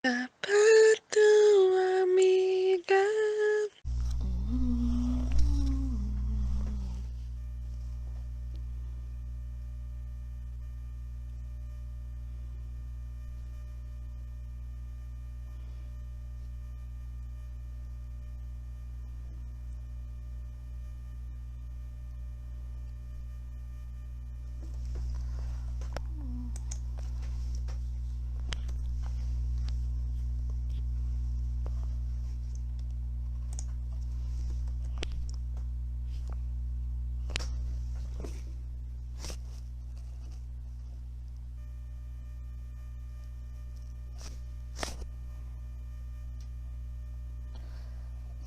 Sapato, amiga.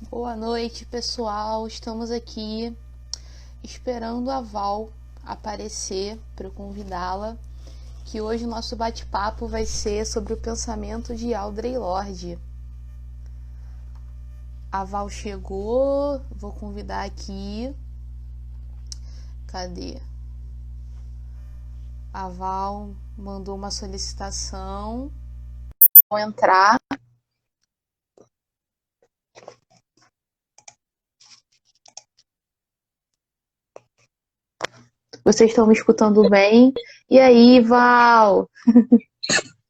Boa noite, pessoal. Estamos aqui esperando a Val aparecer para eu convidá-la, que hoje o nosso bate-papo vai ser sobre o pensamento de Audre Lorde. A Val chegou, vou convidar aqui. Cadê? A Val mandou uma solicitação. Vou entrar. Vocês estão me escutando bem? E aí, Val?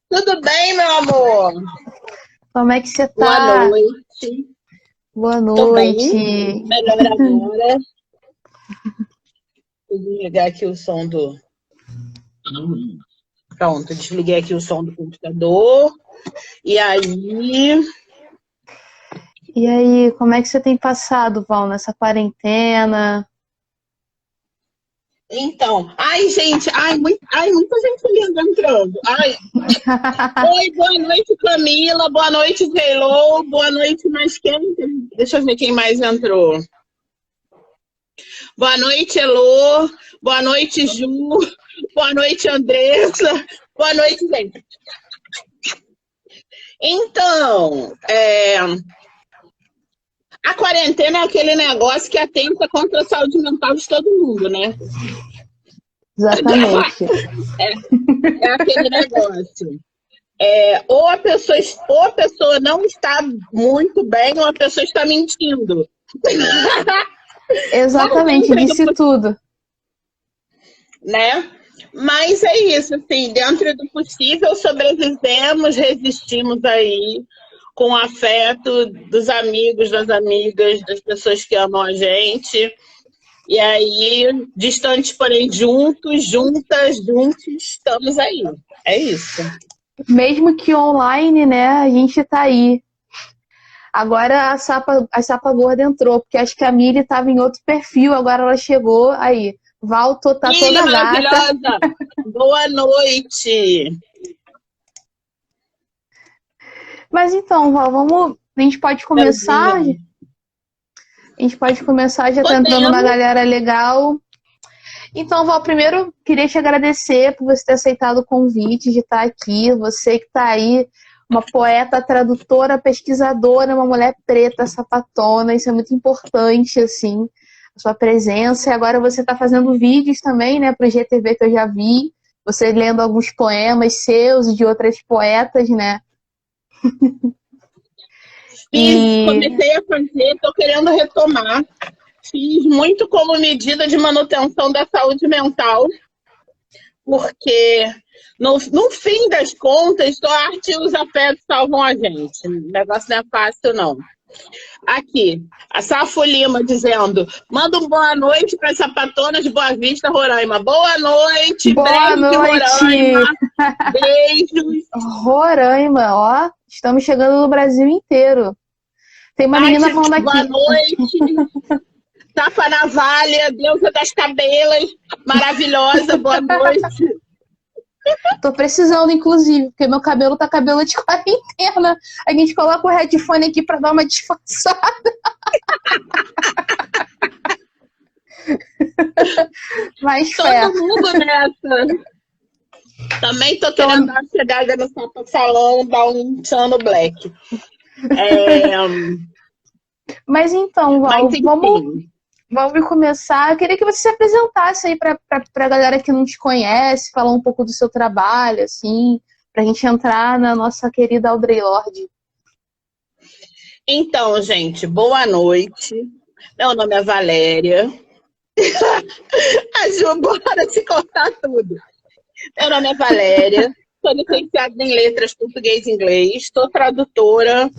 Tudo bem, meu amor? Como é que você tá? Boa noite. Boa Tô noite. bem. Melhor agora. Vou desligar aqui o som do... Pronto, desliguei aqui o som do computador. E aí... E aí, como é que você tem passado, Val, nessa quarentena? Então, ai, gente, muita gente linda entrando. Ai. Oi, boa noite, Camila. Boa noite, Taylor. Boa noite, mais quem? Deixa eu ver quem mais entrou. Boa noite, Elô. Boa noite, Ju. Boa noite, Andressa. Boa noite, gente. Então, a quarentena é aquele negócio que atenta contra a saúde mental de todo mundo, né? Exatamente. É aquele negócio. Ou a pessoa não está muito bem, ou a pessoa está mentindo. Exatamente, disse tudo. Né? Mas é isso, assim, dentro do possível sobrevivemos, resistimos aí com o afeto dos amigos, das amigas, das pessoas que amam a gente. E aí, distantes, porém juntos, juntas, juntos, estamos aí. É isso. Mesmo que online, né, a gente tá aí. Agora a Sapa Gorda entrou, porque acho que a Mili estava em outro perfil, agora ela chegou aí. Val tá Mili, toda maravilhosa! gata. Boa noite! Mas então, Val, vamos. A gente pode começar. A gente pode começar, já tá entrando uma galera legal. Então, Val, primeiro queria te agradecer por você ter aceitado o convite de estar aqui. Você que está aí, uma poeta, tradutora, pesquisadora, uma mulher preta, sapatona, isso é muito importante, assim, a sua presença. E agora você está fazendo vídeos também, né, para o GTV que eu já vi, você lendo alguns poemas seus e de outras poetas, né? Comecei a fazer, estou querendo retomar. Fiz muito como medida de manutenção da saúde mental, porque no fim das contas, só a arte e os afetos salvam a gente. O negócio não é fácil, não. Aqui, a Safo Lima dizendo: manda um boa noite para as sapatonas de Boa Vista, Roraima. Boa noite, boa beijo noite. de Roraima. Beijos. Roraima, ó, estamos chegando no Brasil inteiro. Tem uma menina falando aqui. Boa noite. Tapa Navalha, deusa das cabelas, maravilhosa, boa noite. Tô precisando, inclusive, porque meu cabelo tá cabelo de quarentena. A gente coloca o headphone aqui pra dar uma disfarçada. Mas todo mundo nessa. Também tô querendo dar uma chegada no salão, dar um tchan black. Mas então, Val, vamos começar. Eu queria que você se apresentasse aí pra galera que não te conhece, falar um pouco do seu trabalho, assim, pra gente entrar na nossa querida Audre Lorde. Então, gente, boa noite. Meu nome é Valéria. A Ju, bora se cortar tudo. Meu nome é Valéria, sou licenciada em Letras Português e Inglês, sou tradutora,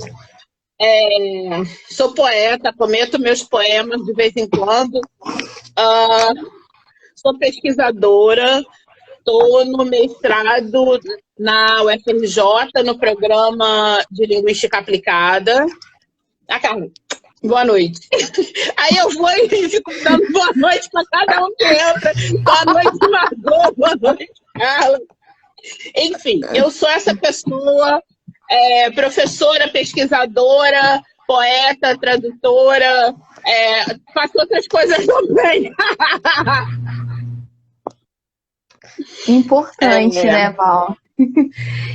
sou poeta, cometo meus poemas de vez em quando, sou pesquisadora, estou no mestrado na UFRJ, no programa de Linguística Aplicada. Carla, boa noite. Aí eu vou e fico dando boa noite para cada um que entra. Boa noite, Margot. Boa noite, Carla. Enfim, eu sou essa pessoa, professora, pesquisadora, poeta, tradutora, faço outras coisas também. Importante, né, Val?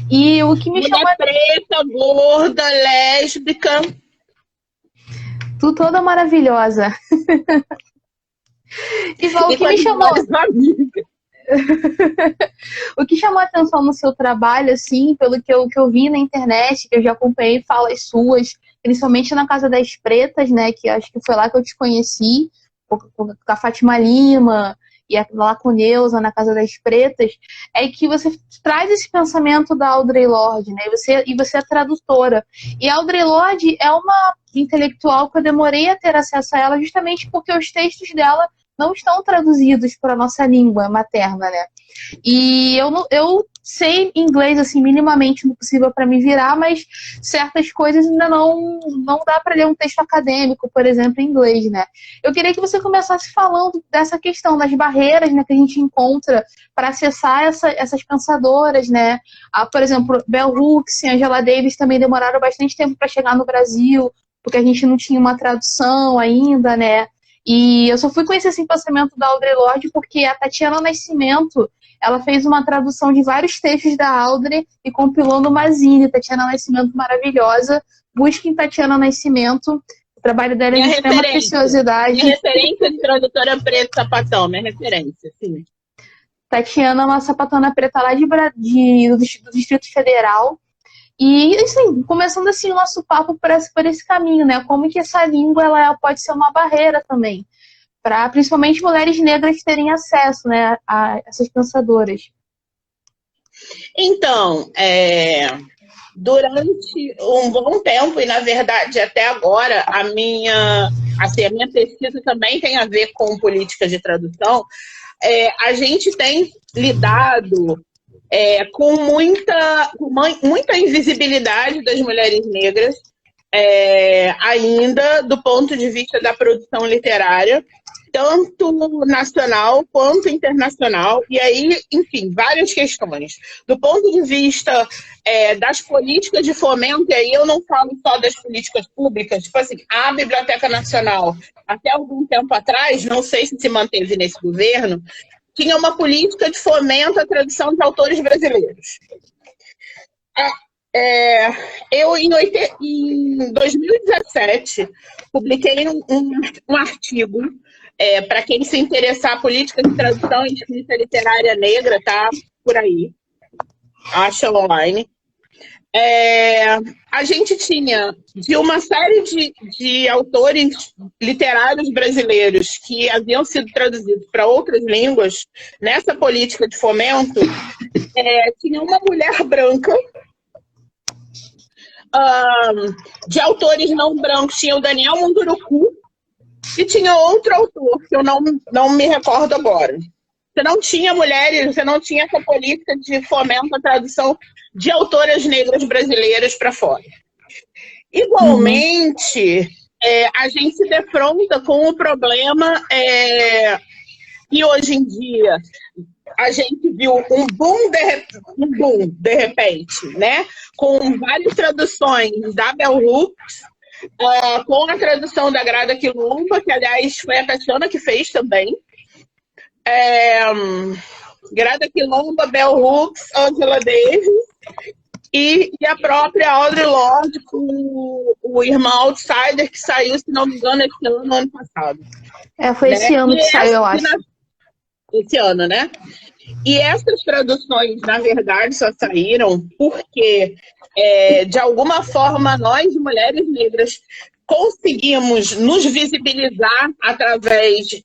E o que me Mulher chama... preta, gorda, lésbica. Tu toda maravilhosa. E Val, o que me chamou... O que chamou a atenção no seu trabalho, assim, pelo que eu vi na internet, que eu já acompanhei falas suas, principalmente na Casa das Pretas, né, que acho que foi lá que eu te conheci, com a Fátima Lima e lá com Neuza, na Casa das Pretas, é que você traz esse pensamento da Audre Lorde, né, e você é tradutora. E a Audre Lorde é uma intelectual que eu demorei a ter acesso a ela justamente porque os textos dela não estão traduzidos para a nossa língua materna, né? E eu sei inglês, assim, minimamente no possível para me virar, mas certas coisas ainda não dá para ler um texto acadêmico, por exemplo, em inglês, né? Eu queria que você começasse falando dessa questão das barreiras, né, que a gente encontra para acessar essas pensadoras, né? Por exemplo, Bell Hooks e Angela Davis também demoraram bastante tempo para chegar no Brasil, porque a gente não tinha uma tradução ainda, né? E eu só fui conhecer esse pensamento da Audre Lorde porque a Tatiana Nascimento, ela fez uma tradução de vários textos da Audre e compilou numa zine, Tatiana Nascimento maravilhosa. Busquem Tatiana Nascimento, o trabalho dela é de extrema preciosidade. Minha referência de tradutora preta sapatão, minha referência, sim. Tatiana é uma sapatona preta lá do Distrito Federal. E, assim, começando assim o nosso papo por esse caminho, né? Como que essa língua ela pode ser uma barreira também, para principalmente mulheres negras terem acesso, né, a essas pensadoras. Então, durante um bom tempo, e na verdade até agora, a minha pesquisa também tem a ver com políticas de tradução, a gente tem lidado com muita invisibilidade das mulheres negras, ainda do ponto de vista da produção literária, tanto nacional quanto internacional, e aí, enfim, várias questões. Do ponto de vista das políticas de fomento, e aí eu não falo só das políticas públicas, tipo assim, a Biblioteca Nacional, até algum tempo atrás, não sei se manteve nesse governo, tinha uma política de fomento à tradução de autores brasileiros. Eu, em 2017, publiquei um artigo, para quem se interessar, política de tradução e escrita literária negra, tá por aí, acha online. A gente tinha de uma série de autores literários brasileiros que haviam sido traduzidos para outras línguas, nessa política de fomento, tinha uma mulher branca, de autores não brancos, tinha o Daniel Munduruku, e tinha outro autor, que eu não me recordo agora. Você não tinha mulheres, você não tinha essa política de fomento à tradução de autoras negras brasileiras para fora. Igualmente, a gente se defronta com o problema, e hoje em dia a gente viu um boom de repente, né? Com várias traduções da Bell Hooks, com a tradução da Grada Quilomba, que aliás foi a Tatiana que fez também. Grada Quilomba, Bell Hooks, Angela Davis e a própria Audre Lorde com o Irmão Outsider, que saiu, se não me engano, esse ano passado. Foi esse ano que saiu, eu acho. esse ano, né? E essas traduções, na verdade, só saíram porque, de alguma forma, nós, mulheres negras, conseguimos nos visibilizar através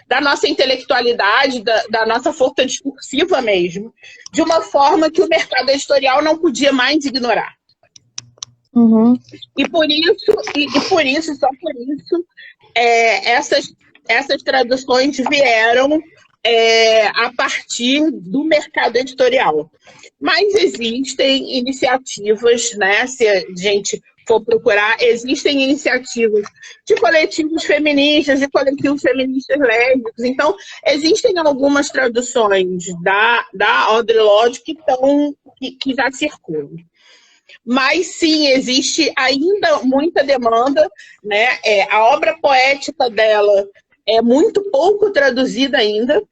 da nossa intelectualidade, da nossa força discursiva mesmo, de uma forma que o mercado editorial não podia mais ignorar. Uhum. E por isso, só por isso, essas traduções vieram a partir do mercado editorial. Mas existem iniciativas, né? Se a gente for procurar, existem iniciativas de coletivos feministas, de coletivos feministas lésbicos. Então, existem algumas traduções da Audre Lorde que já circulam. Mas sim, existe ainda muita demanda, né? A obra poética dela é muito pouco traduzida ainda.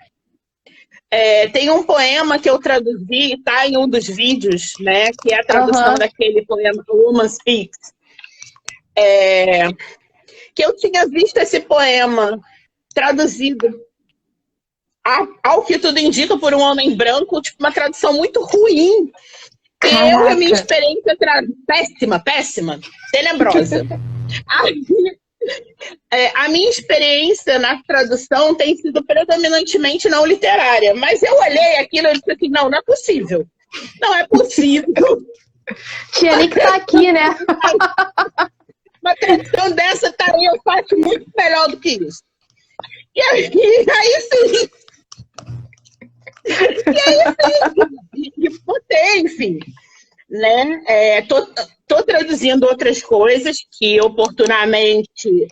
Tem um poema que eu traduzi, está em um dos vídeos, né? Que é a tradução daquele poema Woman Speaks. Que eu tinha visto esse poema traduzido, ao que tudo indica, por um homem branco, tipo, uma tradução muito ruim. Caraca. Eu e a minha experiência péssima, tenebrosa. A minha experiência na tradução tem sido predominantemente não literária, mas eu olhei aquilo e disse assim, não é possível. Não é possível. Tinha nem que estar aqui, né? Uma tradução dessa eu faço muito melhor do que isso. E aí sim. E botei, enfim. Né? Tô traduzindo outras coisas que oportunamente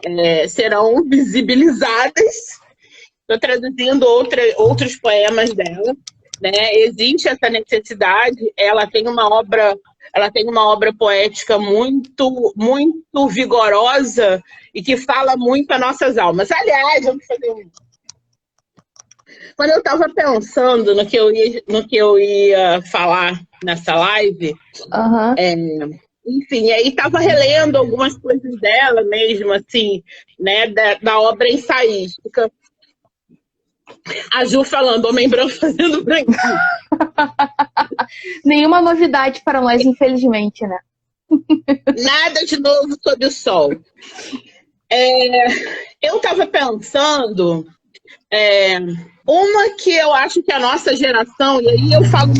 serão visibilizadas. Estou traduzindo outros poemas dela, né? Existe essa necessidade. Ela tem uma obra poética muito, muito vigorosa e que fala muito às nossas almas. Aliás, vamos fazer Quando eu estava pensando no que eu ia falar nessa live, enfim, aí estava relendo algumas coisas dela mesmo, assim, né, da obra ensaística. A Ju falando, homem branco fazendo branquinho. Nenhuma novidade para nós, infelizmente, né? Nada de novo sob o sol. Eu estava pensando, uma que eu acho que a nossa geração, e aí eu falo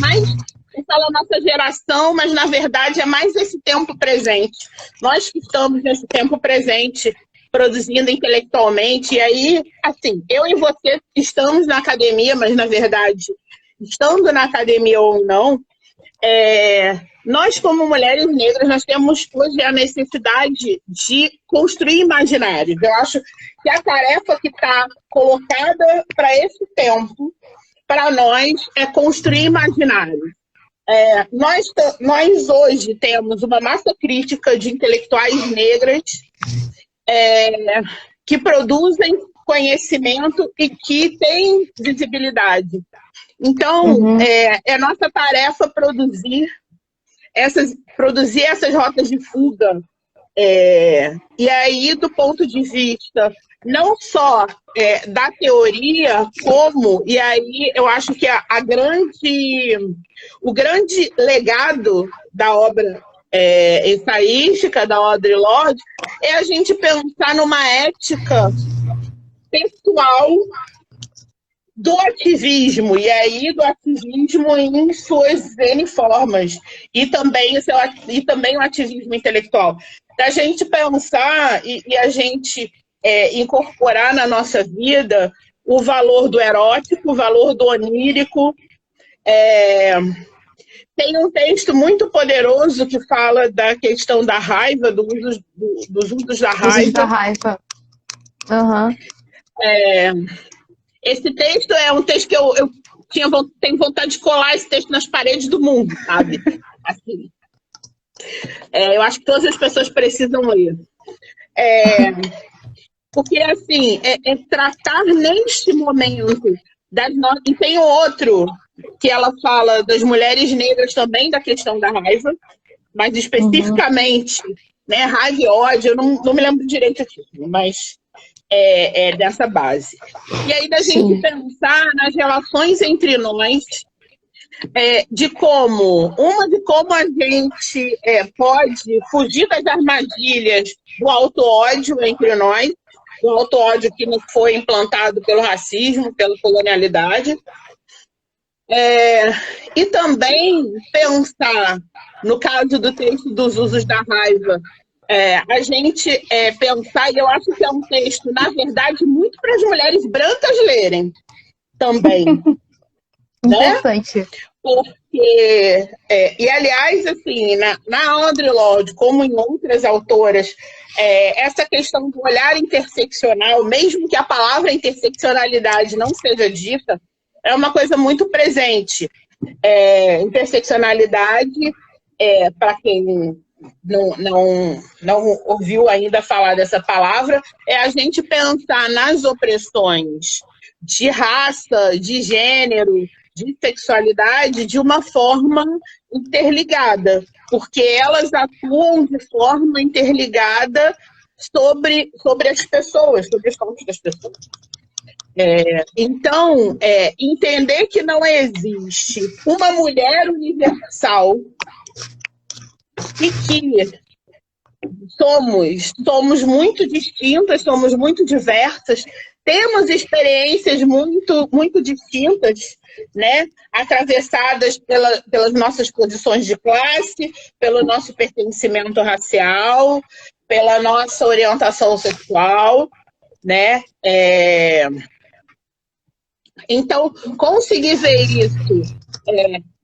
a nossa geração, mas na verdade é mais esse tempo presente. Nós que estamos nesse tempo presente, produzindo intelectualmente, e aí, assim, eu e você estamos na academia, mas na verdade, estando na academia ou não, nós como mulheres negras, nós temos hoje a necessidade de construir imaginários. Eu acho que a tarefa que está colocada para esse tempo, para nós, é construir imaginários. Nós hoje temos uma massa crítica de intelectuais negras que produzem conhecimento e que têm visibilidade. Então, é nossa tarefa produzir essas rotas de fuga. E aí, do ponto de vista não só da teoria, como, e aí eu acho que o grande legado da obra ensaística da Audre Lorde é a gente pensar numa ética pessoal do ativismo, e aí do ativismo em suas N formas, e também o ativismo intelectual. Da gente pensar e a gente incorporar na nossa vida o valor do erótico, o valor do onírico. Tem um texto muito poderoso que fala da questão da raiva, dos usos da raiva. Esse texto é um texto que eu tenho vontade de colar esse texto nas paredes do mundo, sabe? Assim. Eu acho que todas as pessoas precisam ler. Porque, assim, tratar neste momento e tem outro que ela fala das mulheres negras também, da questão da raiva, mas especificamente, né, raiva e ódio, eu não me lembro direito aqui, mas dessa base. E aí da gente pensar nas relações entre nós, de como a gente pode fugir das armadilhas do auto-ódio entre nós, do auto-ódio que nos foi implantado pelo racismo, pela colonialidade, e também pensar, no caso do texto dos usos da raiva, a gente pensar, e eu acho que é um texto, na verdade, muito para as mulheres brancas lerem também. Importante. Né? Porque, e aliás, assim, na Audre Lorde, como em outras autoras, essa questão do olhar interseccional, mesmo que a palavra interseccionalidade não seja dita, é uma coisa muito presente. Interseccionalidade, para quem não ouviu ainda falar dessa palavra, é a gente pensar nas opressões de raça, de gênero, de sexualidade de uma forma interligada, porque elas atuam de forma interligada sobre as pessoas, sobre os corpos das pessoas. Então, entender que não existe uma mulher universal e que somos muito distintas, somos muito diversas, temos experiências muito, muito distintas, né? Atravessadas pelas nossas posições de classe, pelo nosso pertencimento racial, pela nossa orientação sexual, né? Então, conseguir ver isso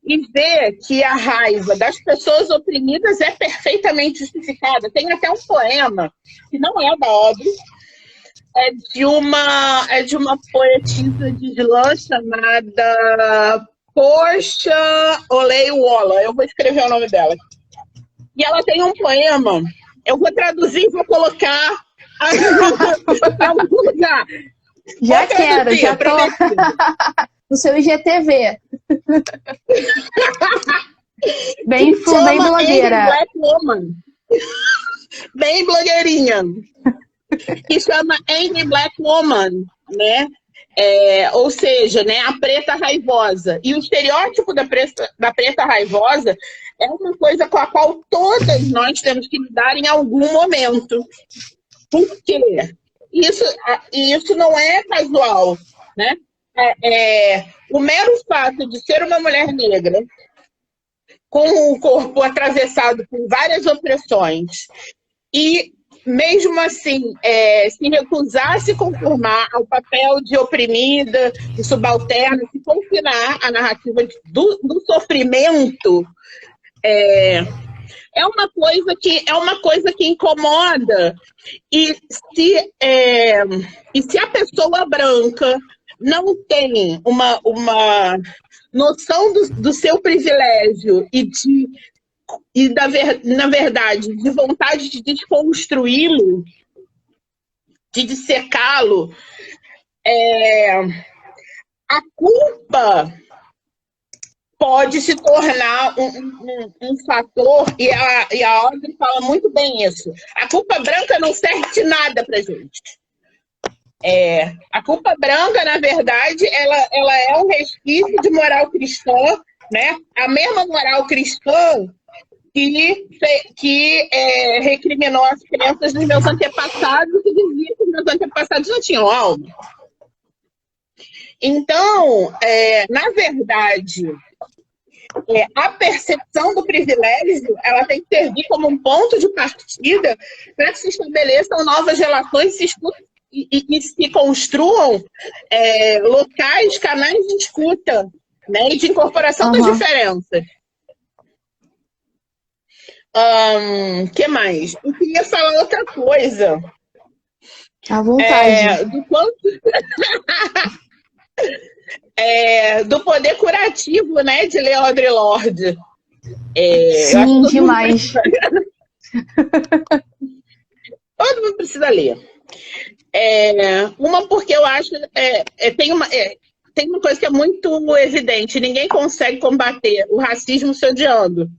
e ver que a raiva das pessoas oprimidas é perfeitamente justificada. Tem até um poema, que não é da Audre, é de uma poetisa de Islã chamada Portia Oleiwola. Eu vou escrever o nome dela. E ela tem um poema, eu vou traduzir e vou colocar em algum lugar. Já quero, já tô no seu IGTV. Bem blogueira. Black Woman. Bem blogueirinha. Que chama Angry Black Woman, né? Ou seja, né, a preta raivosa. E o estereótipo da preta raivosa é uma coisa com a qual todas nós temos que lidar em algum momento. Por quê? Isso não é casual, né? O mero fato de ser uma mulher negra com o corpo atravessado por várias opressões e, mesmo assim, se recusar a se conformar ao papel de oprimida, de subalterna, se confinar à narrativa do sofrimento, é uma coisa que incomoda. E se a pessoa branca não tem uma noção do seu privilégio na verdade, de vontade de desconstruí-lo, de dissecá-lo, a culpa pode se tornar um fator, e a Audre fala muito bem isso. A culpa branca não serve de nada pra gente. A culpa branca, na verdade, ela é um resquício de moral cristã, né? A mesma moral cristã que recriminou as crenças dos meus antepassados e dizia que os meus antepassados não tinham alma. Então, na verdade, a percepção do privilégio ela tem que servir como um ponto de partida para que se estabeleçam novas relações e se construam locais, canais de escuta, né, e de incorporação das diferenças. Que mais? Eu queria falar outra coisa. À vontade. Do poder curativo, né, de Audre Lorde. Sim, demais. Todo mundo precisa ler. Porque eu acho tem uma coisa que é muito evidente: ninguém consegue combater o racismo se odiando.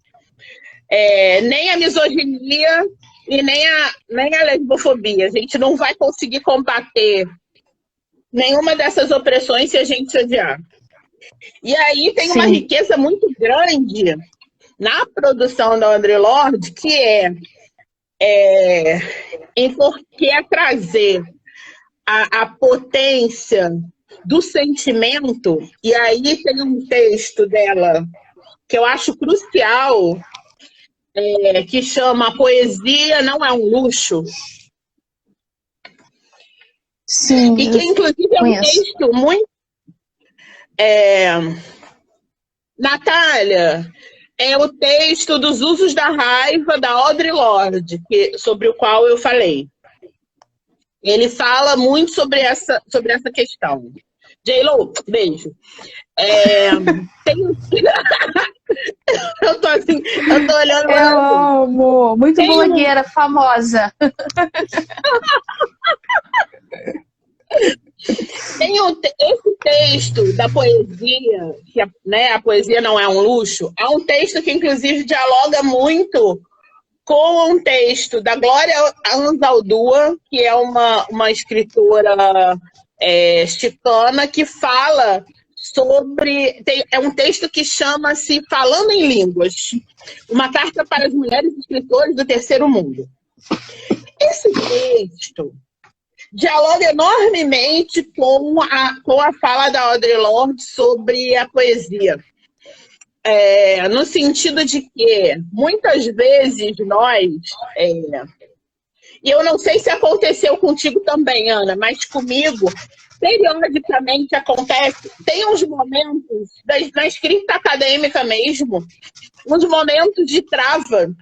Nem a misoginia, e nem a lesbofobia. A gente não vai conseguir combater nenhuma dessas opressões se a gente se odiar. E aí tem uma riqueza muito grande na produção da Audre Lorde, que é trazer a potência do sentimento. E aí tem um texto dela que eu acho crucial, que chama A Poesia Não é um Luxo. Sim, e que, inclusive, é um texto muito... Natália, é o texto dos usos da raiva da Audre Lorde, sobre o qual eu falei. Ele fala muito sobre essa questão. J-Lo, beijo. Eu tô assim, eu tô olhando... Eu amo! Muito blogueira, famosa. Tem esse texto da poesia, que a poesia não é um luxo, é um texto que, inclusive, dialoga muito com um texto da Glória Anzaldúa, que é uma escritora chicana, que fala sobre... É um texto que chama-se Falando em Línguas, uma carta para as mulheres escritoras do terceiro mundo. Esse texto dialoga enormemente com a fala da Audre Lorde sobre a poesia. No sentido de que, muitas vezes, nós... e eu não sei se aconteceu contigo também, Ana, mas comigo, periodicamente acontece, tem uns momentos, na escrita acadêmica mesmo, uns momentos de trava,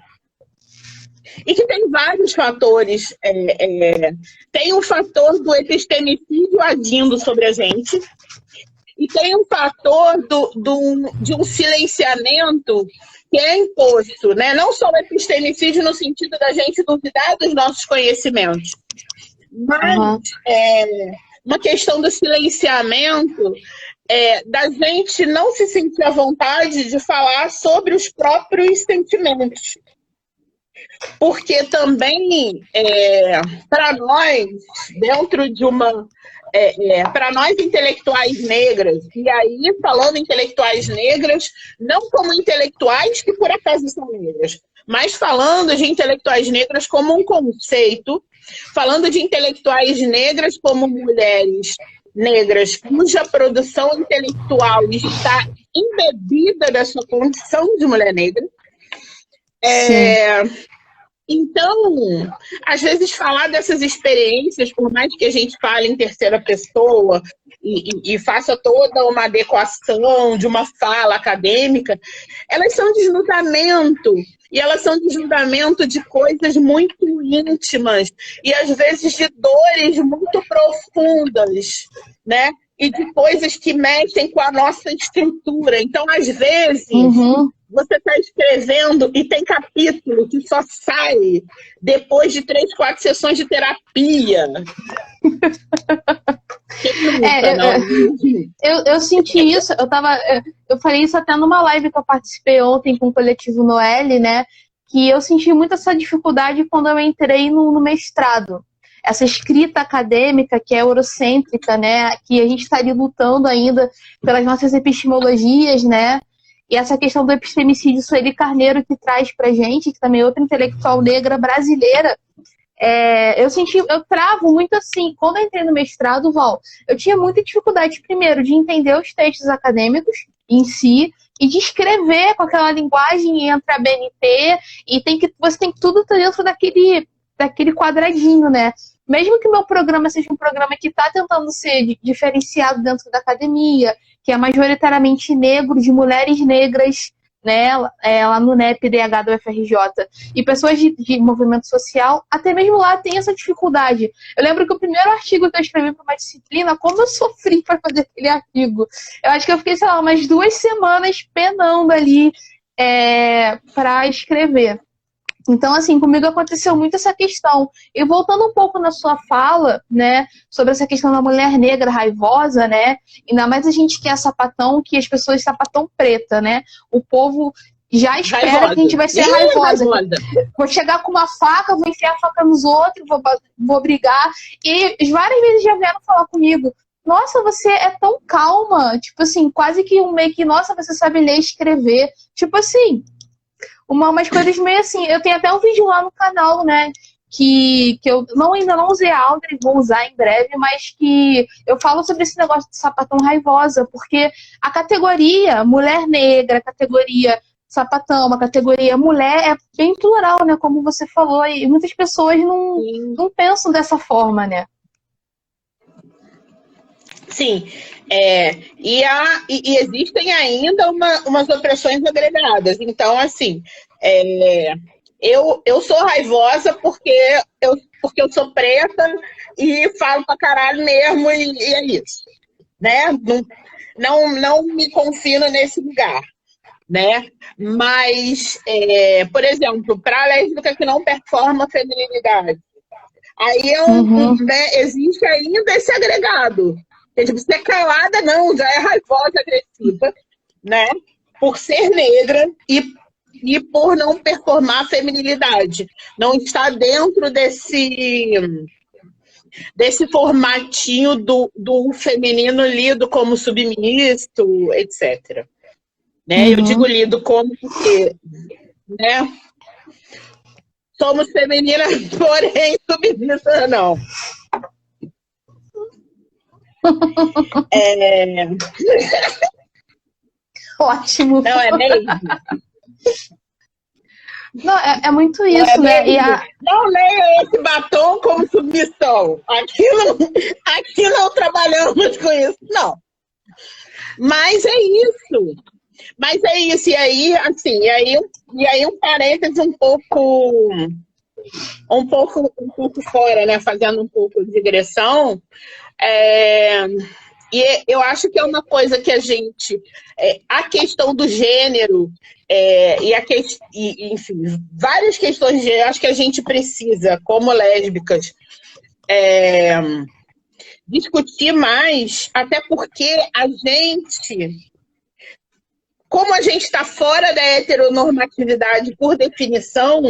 e que tem vários fatores. Tem o fator do epistemicídio agindo sobre a gente, e tem um fator de um silenciamento que é imposto, né? Não só o epistemicídio no sentido da gente duvidar dos nossos conhecimentos, mas uma questão do silenciamento, da gente não se sentir à vontade de falar sobre os próprios sentimentos. Porque também, para nós, dentro de uma... para nós intelectuais negras, e aí falando intelectuais negras, não como intelectuais que por acaso são negras, mas falando de intelectuais negras como um conceito, falando de intelectuais negras como mulheres negras cuja produção intelectual está embebida da sua condição de mulher negra. Então, às vezes, falar dessas experiências, por mais que a gente fale em terceira pessoa e faça toda uma adequação de uma fala acadêmica, elas são desnudamento. E elas são desnudamento de coisas muito íntimas e, às vezes, de dores muito profundas, né? E de coisas que mexem com a nossa estrutura. Então, às vezes... Você está escrevendo e tem capítulo que só sai depois de 3, 4 sessões de terapia. Eu senti isso, eu falei isso até numa live que eu participei ontem com o Coletivo Noelle, né? Que eu senti muito essa dificuldade quando eu entrei no mestrado. Essa escrita acadêmica que é eurocêntrica, né? Que a gente está ali lutando ainda pelas nossas epistemologias, né? E essa questão do epistemicídio, Sueli Carneiro, que traz pra gente, que também é outra intelectual negra brasileira, eu travo muito assim. Quando eu entrei no mestrado, Val, eu tinha muita dificuldade, primeiro, de entender os textos acadêmicos em si, e de escrever com aquela linguagem, entra a BNT, e você tem que tudo dentro daquele quadradinho, né? Mesmo que o meu programa seja um programa que está tentando ser diferenciado dentro da academia, que é majoritariamente negro, de mulheres negras, né, lá no NEP-DH do UFRJ, e pessoas de movimento social, até mesmo lá tem essa dificuldade. Eu lembro que o primeiro artigo que eu escrevi para uma disciplina, como eu sofri para fazer aquele artigo. Eu acho que eu fiquei, sei lá, umas 2 semanas penando ali para escrever. Então, assim, comigo aconteceu muito essa questão. E voltando um pouco na sua fala, né, sobre essa questão da mulher negra raivosa, né, ainda mais a gente que é sapatão, que as pessoas sapatão preta, né, o povo já espera que a gente vai ser raivosa. Vou chegar com uma faca, vou enfiar a faca nos outros, vou brigar. E várias vezes já vieram falar comigo, nossa, você é tão calma. Tipo assim, quase que meio que, nossa, você sabe ler e escrever. Tipo assim, umas coisas meio assim. Eu tenho até um vídeo lá no canal, né? Que eu ainda não usei a Audrey, vou usar em breve, mas que eu falo sobre esse negócio de sapatão raivosa, porque a categoria mulher negra, a categoria sapatão, a categoria mulher é bem plural, né? Como você falou, e muitas pessoas não pensam dessa forma, né? Sim, e existem ainda umas opressões agregadas. Então, assim, eu sou raivosa porque eu sou preta e falo pra caralho mesmo, e é isso, né? Não me confino nesse lugar, né? Mas, por exemplo, para a lésbica que não performa a feminilidade, aí né, existe ainda esse agregado. Tipo, ser calada não, já é raivosa, agressiva, né? Por ser negra e por não performar a feminilidade. Não está dentro desse formatinho do feminino lido como submisso, etc. Né? Eu digo lido como porque, né? Somos femininas, porém submissas não. Ótimo. Não é mesmo? Não, é muito isso, né? Não leia esse batom como submissão. Aqui não trabalhamos com isso, não. Mas é isso. E aí, assim, e aí um parênteses um pouco fora, né? Fazendo um pouco de digressão. E eu acho que é uma coisa que a gente... a questão do gênero, enfim, várias questões de gênero, acho que a gente precisa, como lésbicas, discutir mais, até porque a gente... Como a gente está fora da heteronormatividade por definição,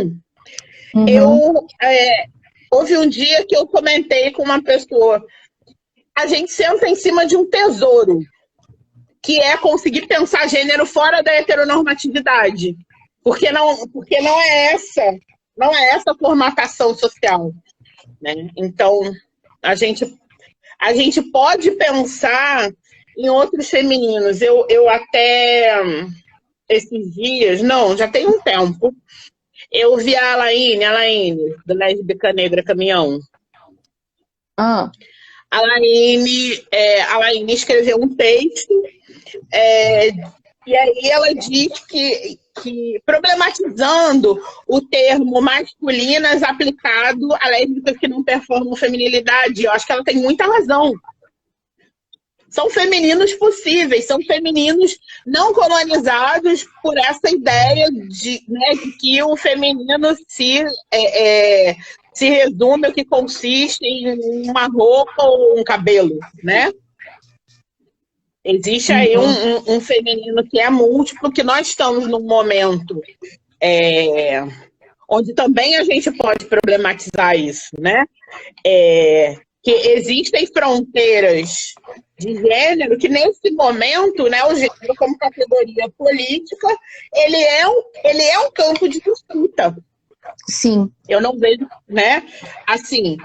houve um dia que eu comentei com uma pessoa, a gente senta em cima de um tesouro, que é conseguir pensar gênero fora da heteronormatividade. Porque não é essa formatação social, né? Então, a gente pode pensar em outros femininos. Eu até esses dias, não, já tem um tempo, eu vi a Alaine, do Lésbica Negra Caminhão. A Alaine escreveu um texto, e aí ela diz que problematizando o termo masculinas aplicado a lésbicas que não performam feminilidade, eu acho que ela tem muita razão. São femininos possíveis, são femininos não colonizados por essa ideia de que o feminino se resume ao que consiste em uma roupa ou um cabelo, né? Existe aí um feminino que é múltiplo, que nós estamos num momento onde também a gente pode problematizar isso, né? Que existem fronteiras de gênero, que nesse momento, né, o gênero como categoria política, ele é um campo de disputa. Sim. Eu não vejo, né, assim,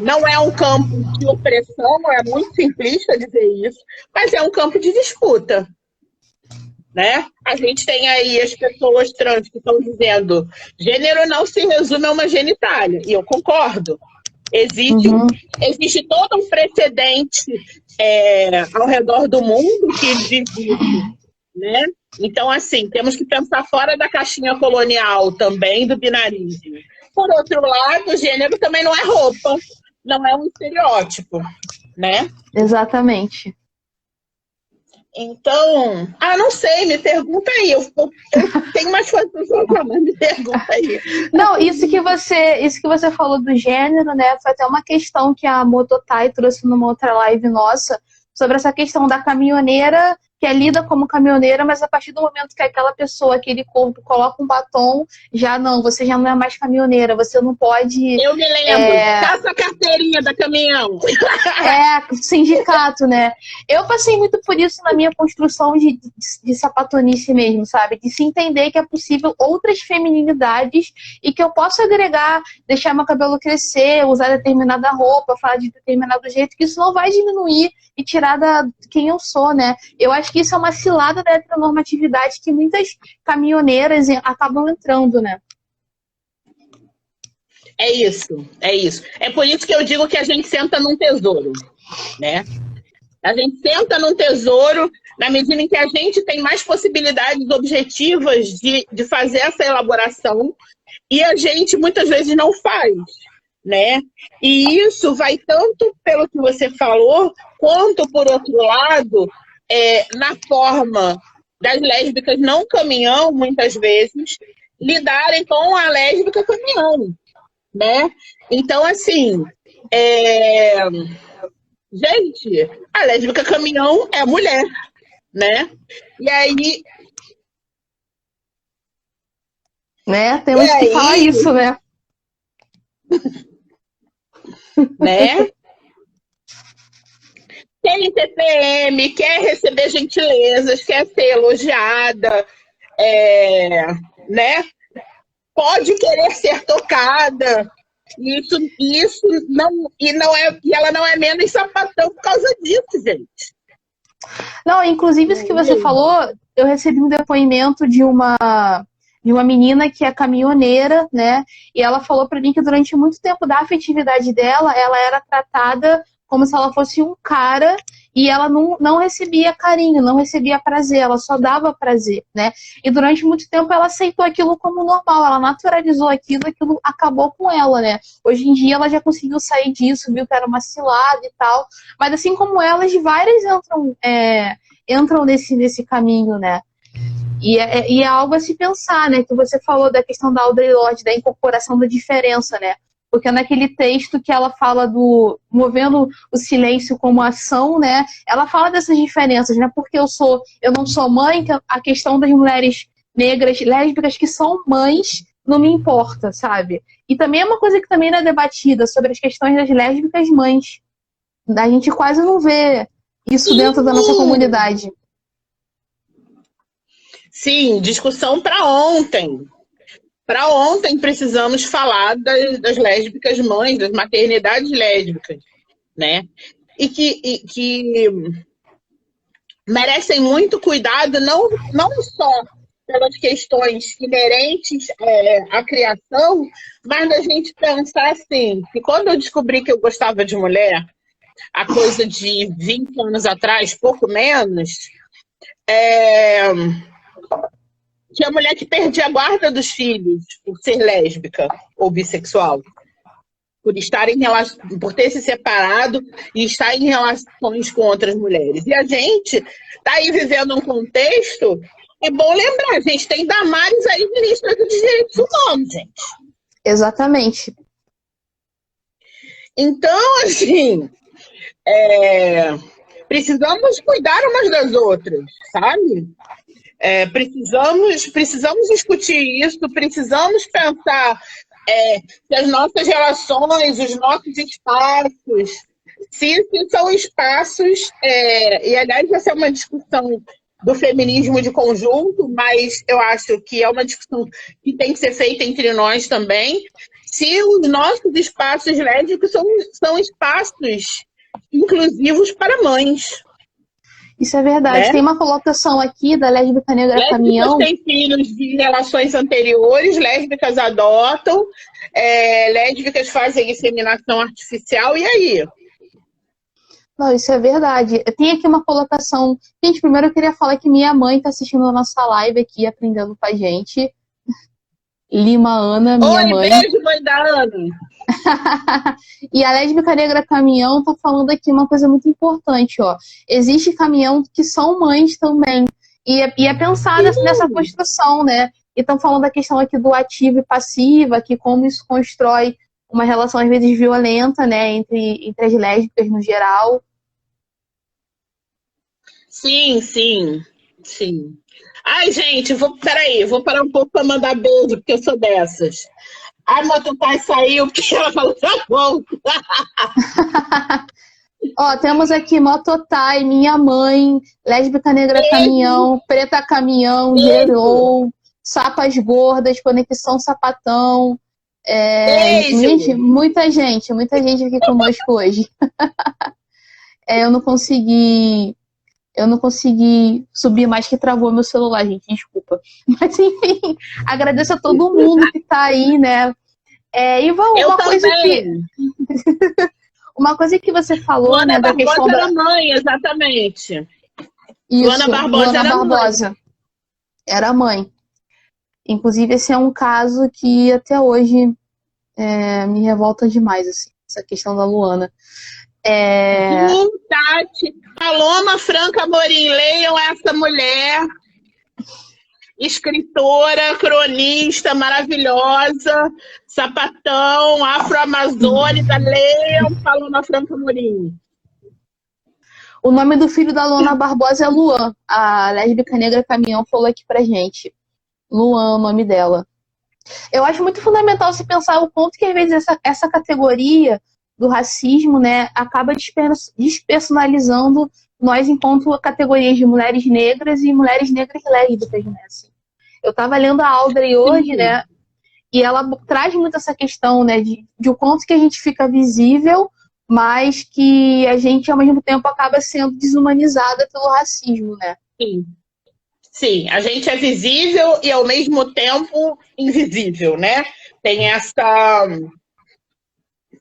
não é um campo de opressão, é muito simplista dizer isso, mas é um campo de disputa, né? A gente tem aí as pessoas trans que estão dizendo gênero não se resume a uma genitália, e eu concordo. Existe todo um precedente ao redor do mundo que diz isso, né? Então, assim, temos que pensar fora da caixinha colonial também do binarismo. Por outro lado, o gênero também não é roupa, não é um estereótipo, né? Exatamente. Então, não sei, me pergunta aí. Eu tenho mais coisas para falar, mas me pergunta aí. Não, isso que você falou do gênero, né? Foi até uma questão que a Mototai trouxe numa outra live nossa, sobre essa questão da caminhoneira que é lida como caminhoneira, mas a partir do momento que aquela pessoa, aquele corpo, coloca um batom, já não, você já não é mais caminhoneira, você não pode... Eu me lembro, caça a carteirinha da caminhão. Sindicato, né? Eu passei muito por isso na minha construção de sapatonice mesmo, sabe? De se entender que é possível outras feminilidades e que eu posso agregar, deixar meu cabelo crescer, usar determinada roupa, falar de determinado jeito, que isso não vai diminuir e tirar quem eu sou, né? Eu acho que isso é uma cilada da heteronormatividade que muitas caminhoneiras acabam entrando, né? É isso, é isso. É por isso que eu digo que a gente senta num tesouro, né? A gente senta num tesouro na medida em que a gente tem mais possibilidades objetivas de fazer essa elaboração e a gente muitas vezes não faz, né? E isso vai tanto pelo que você falou, quanto, por outro lado, na forma das lésbicas não caminhão, muitas vezes, lidarem com a lésbica caminhão, né? Então, assim, gente, a lésbica caminhão é mulher, né? E aí... Né? Temos que falar isso, né? Né? Tem TPM, quer receber gentilezas, quer ser elogiada, né? Pode querer ser tocada. Isso não, e ela não é menos sapatão por causa disso, gente. Não, inclusive isso que você falou, eu recebi um depoimento de uma menina que é caminhoneira, né? E ela falou pra mim que durante muito tempo da afetividade dela, ela era tratada como se ela fosse um cara e ela não recebia carinho, não recebia prazer, ela só dava prazer, né? E durante muito tempo ela aceitou aquilo como normal, ela naturalizou aquilo acabou com ela, né? Hoje em dia ela já conseguiu sair disso, viu que era uma cilada e tal, mas assim como elas, várias entram nesse caminho, né? E é algo a se pensar, né? Que você falou da questão da Audre Lorde, da incorporação da diferença, né? Porque naquele texto que ela fala do movendo o silêncio como ação, né? Ela fala dessas diferenças, né? Porque eu não sou mãe, que a questão das mulheres negras, lésbicas que são mães, não me importa, sabe? E também é uma coisa que também não é debatida sobre as questões das lésbicas mães. A gente quase não vê isso dentro da nossa comunidade. Sim, discussão para ontem. Para ontem precisamos falar das lésbicas mães, das maternidades lésbicas, né? E que merecem muito cuidado, não só pelas questões inerentes à criação, mas da gente pensar assim, que quando eu descobri que eu gostava de mulher, a coisa de 20 anos atrás, pouco menos, tinha mulher que perdia a guarda dos filhos por ser lésbica ou bissexual, por ter se separado e estar em relações com outras mulheres. E a gente está aí vivendo um contexto, é bom lembrar, a gente tem Damares aí, ministra dos Direitos Humanos, gente. Exatamente. Então, assim, precisamos cuidar umas das outras, sabe? Precisamos discutir isso, precisamos pensar se as nossas relações, os nossos espaços, se são espaços, e aliás essa é uma discussão do feminismo de conjunto, mas eu acho que é uma discussão que tem que ser feita entre nós também, se os nossos espaços lésbicos são espaços inclusivos para mães. Isso é verdade. Né? Tem uma colocação aqui da lésbica negra caminhão. Lésbicas têm filhos de relações anteriores, lésbicas adotam, lésbicas fazem inseminação artificial, e aí? Não, isso é verdade. Tem aqui uma colocação. Gente, primeiro eu queria falar que minha mãe está assistindo a nossa live aqui, aprendendo com a gente. Lima Ana, minha mãe. Beijo, mãe da Ana. E a lésbica negra caminhão tá falando aqui uma coisa muito importante, ó. Existe caminhão que são mães também. E é pensar nessa construção, né? E estão falando da questão aqui do ativo e passivo, que como isso constrói uma relação às vezes violenta, né? Entre as lésbicas no geral. Sim, sim, sim. Ai, gente, peraí, vou parar um pouco para mandar beijo, porque eu sou dessas. Ai, Mototai saiu porque ela falou, tá bom. Ó, temos aqui Mototai, Minha Mãe, Lésbica Negra Beijo, Caminhão, Preta Caminhão, beijo, Gerou, Sapas Gordas, Conexão Sapatão. beijo. Muita gente aqui conosco hoje. Eu não consegui. Eu não consegui subir mais que travou meu celular, gente, desculpa. Mas enfim, agradeço a todo mundo que tá aí, né? Ivan, Eu também. uma coisa que você falou, Luana né, da questão Barbosa da. era mãe, exatamente. Luana Isso, Barbosa Luana era mãe. Barbosa era mãe. Inclusive, esse é um caso que até hoje me revolta demais, assim, essa questão da Luana. Tati, Paloma Franca Amorim, leiam essa mulher, escritora, cronista maravilhosa, sapatão, afro-amazônica, leiam Paloma Franca Amorim. O nome do filho da Luana Barbosa é Luan. A lésbica negra caminhão falou aqui pra gente. Luan, o nome dela. Eu acho muito fundamental se pensar o quanto que às vezes essa categoria do racismo, né, acaba despersonalizando nós enquanto categorias de mulheres negras e mulheres negras lésbicas, né? Assim. Eu estava lendo a Audrey hoje, né, e ela traz muito essa questão, né, de o quanto que a gente fica visível, mas que a gente, ao mesmo tempo, acaba sendo desumanizada pelo racismo, né? Sim. Sim, a gente é visível e, ao mesmo tempo, invisível, né? Tem essa...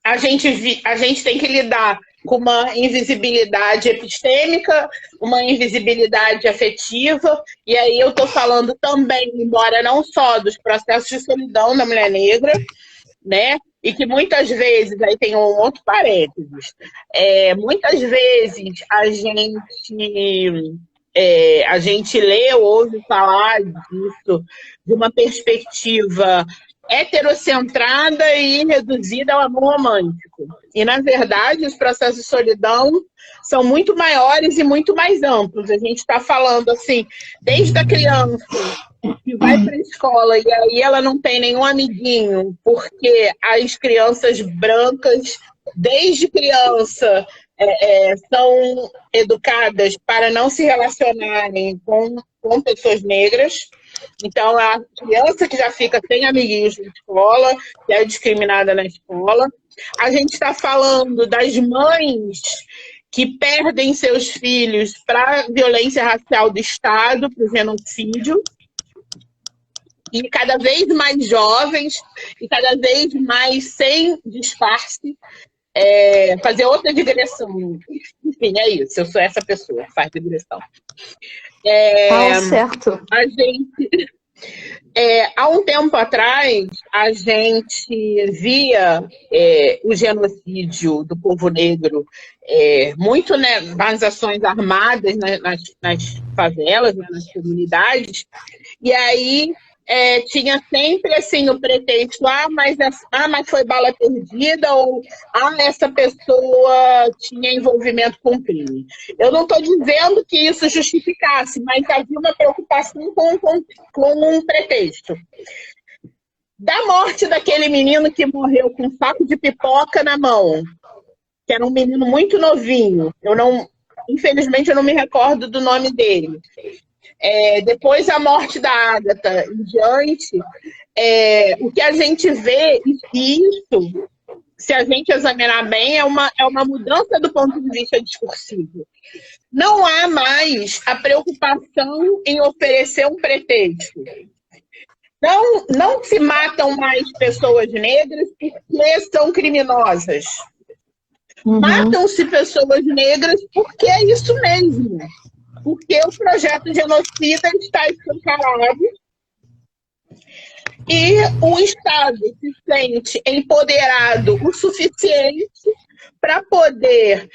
A gente tem que lidar com uma invisibilidade epistêmica, uma invisibilidade afetiva, e aí eu estou falando também, embora não só dos processos de solidão da mulher negra, né? E que muitas vezes, aí tem um outro parênteses, muitas vezes a gente lê ou ouve falar disso de uma perspectiva heterocentrada e reduzida ao amor romântico. E, na verdade, os processos de solidão são muito maiores e muito mais amplos. A gente está falando, assim, desde a criança que vai para a escola e aí ela não tem nenhum amiguinho, porque as crianças brancas, desde criança, são educadas para não se relacionarem com pessoas negras. Então, a criança que já fica sem amiguinhos na escola, que é discriminada na escola. A gente está falando das mães que perdem seus filhos para a violência racial do Estado, para o genocídio. E cada vez mais jovens, e cada vez mais sem disfarce, fazer outra digressão. Enfim, é isso. Eu sou essa pessoa que faz digressão. Certo. A gente... há um tempo atrás, a gente via o genocídio do povo negro muito, né, nas ações armadas, nas favelas, né, nas comunidades, e aí tinha sempre assim, o pretexto, mas foi bala perdida, ou essa pessoa tinha envolvimento com crime. Eu não estou dizendo que isso justificasse, mas havia uma preocupação com um pretexto. Da morte daquele menino que morreu com um saco de pipoca na mão, que era um menino muito novinho, infelizmente eu não me recordo do nome dele. Depois a morte da Ágata em diante, o que a gente vê, e isso, se a gente examinar bem, é uma mudança do ponto de vista discursivo. Não há mais a preocupação em oferecer um pretexto. Não se matam mais pessoas negras porque são criminosas. Uhum. Matam-se pessoas negras porque é isso mesmo. Porque o projeto genocida está escancarado e o Estado se sente empoderado o suficiente para poder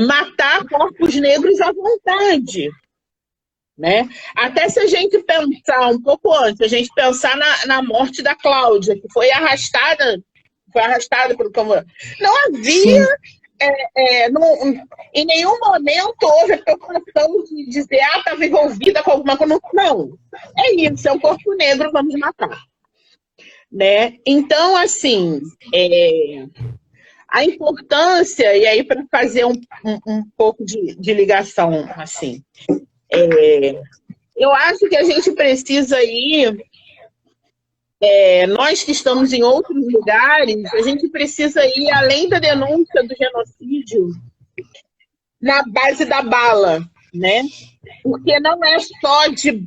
matar corpos negros à vontade. Né? Até se a gente pensar um pouco antes, a gente pensar na morte da Cláudia, que foi arrastada pelo Camorão. Não havia em nenhum momento houve a preocupação de dizer, estava envolvida com alguma coisa. Não, é isso, é um corpo negro, vamos matar. Né? Então, assim, a importância, e aí para fazer um pouco de ligação, assim, eu acho que a gente precisa ir, nós que estamos em outros lugares, a gente precisa ir além da denúncia do genocídio na base da bala, né? Porque não é só de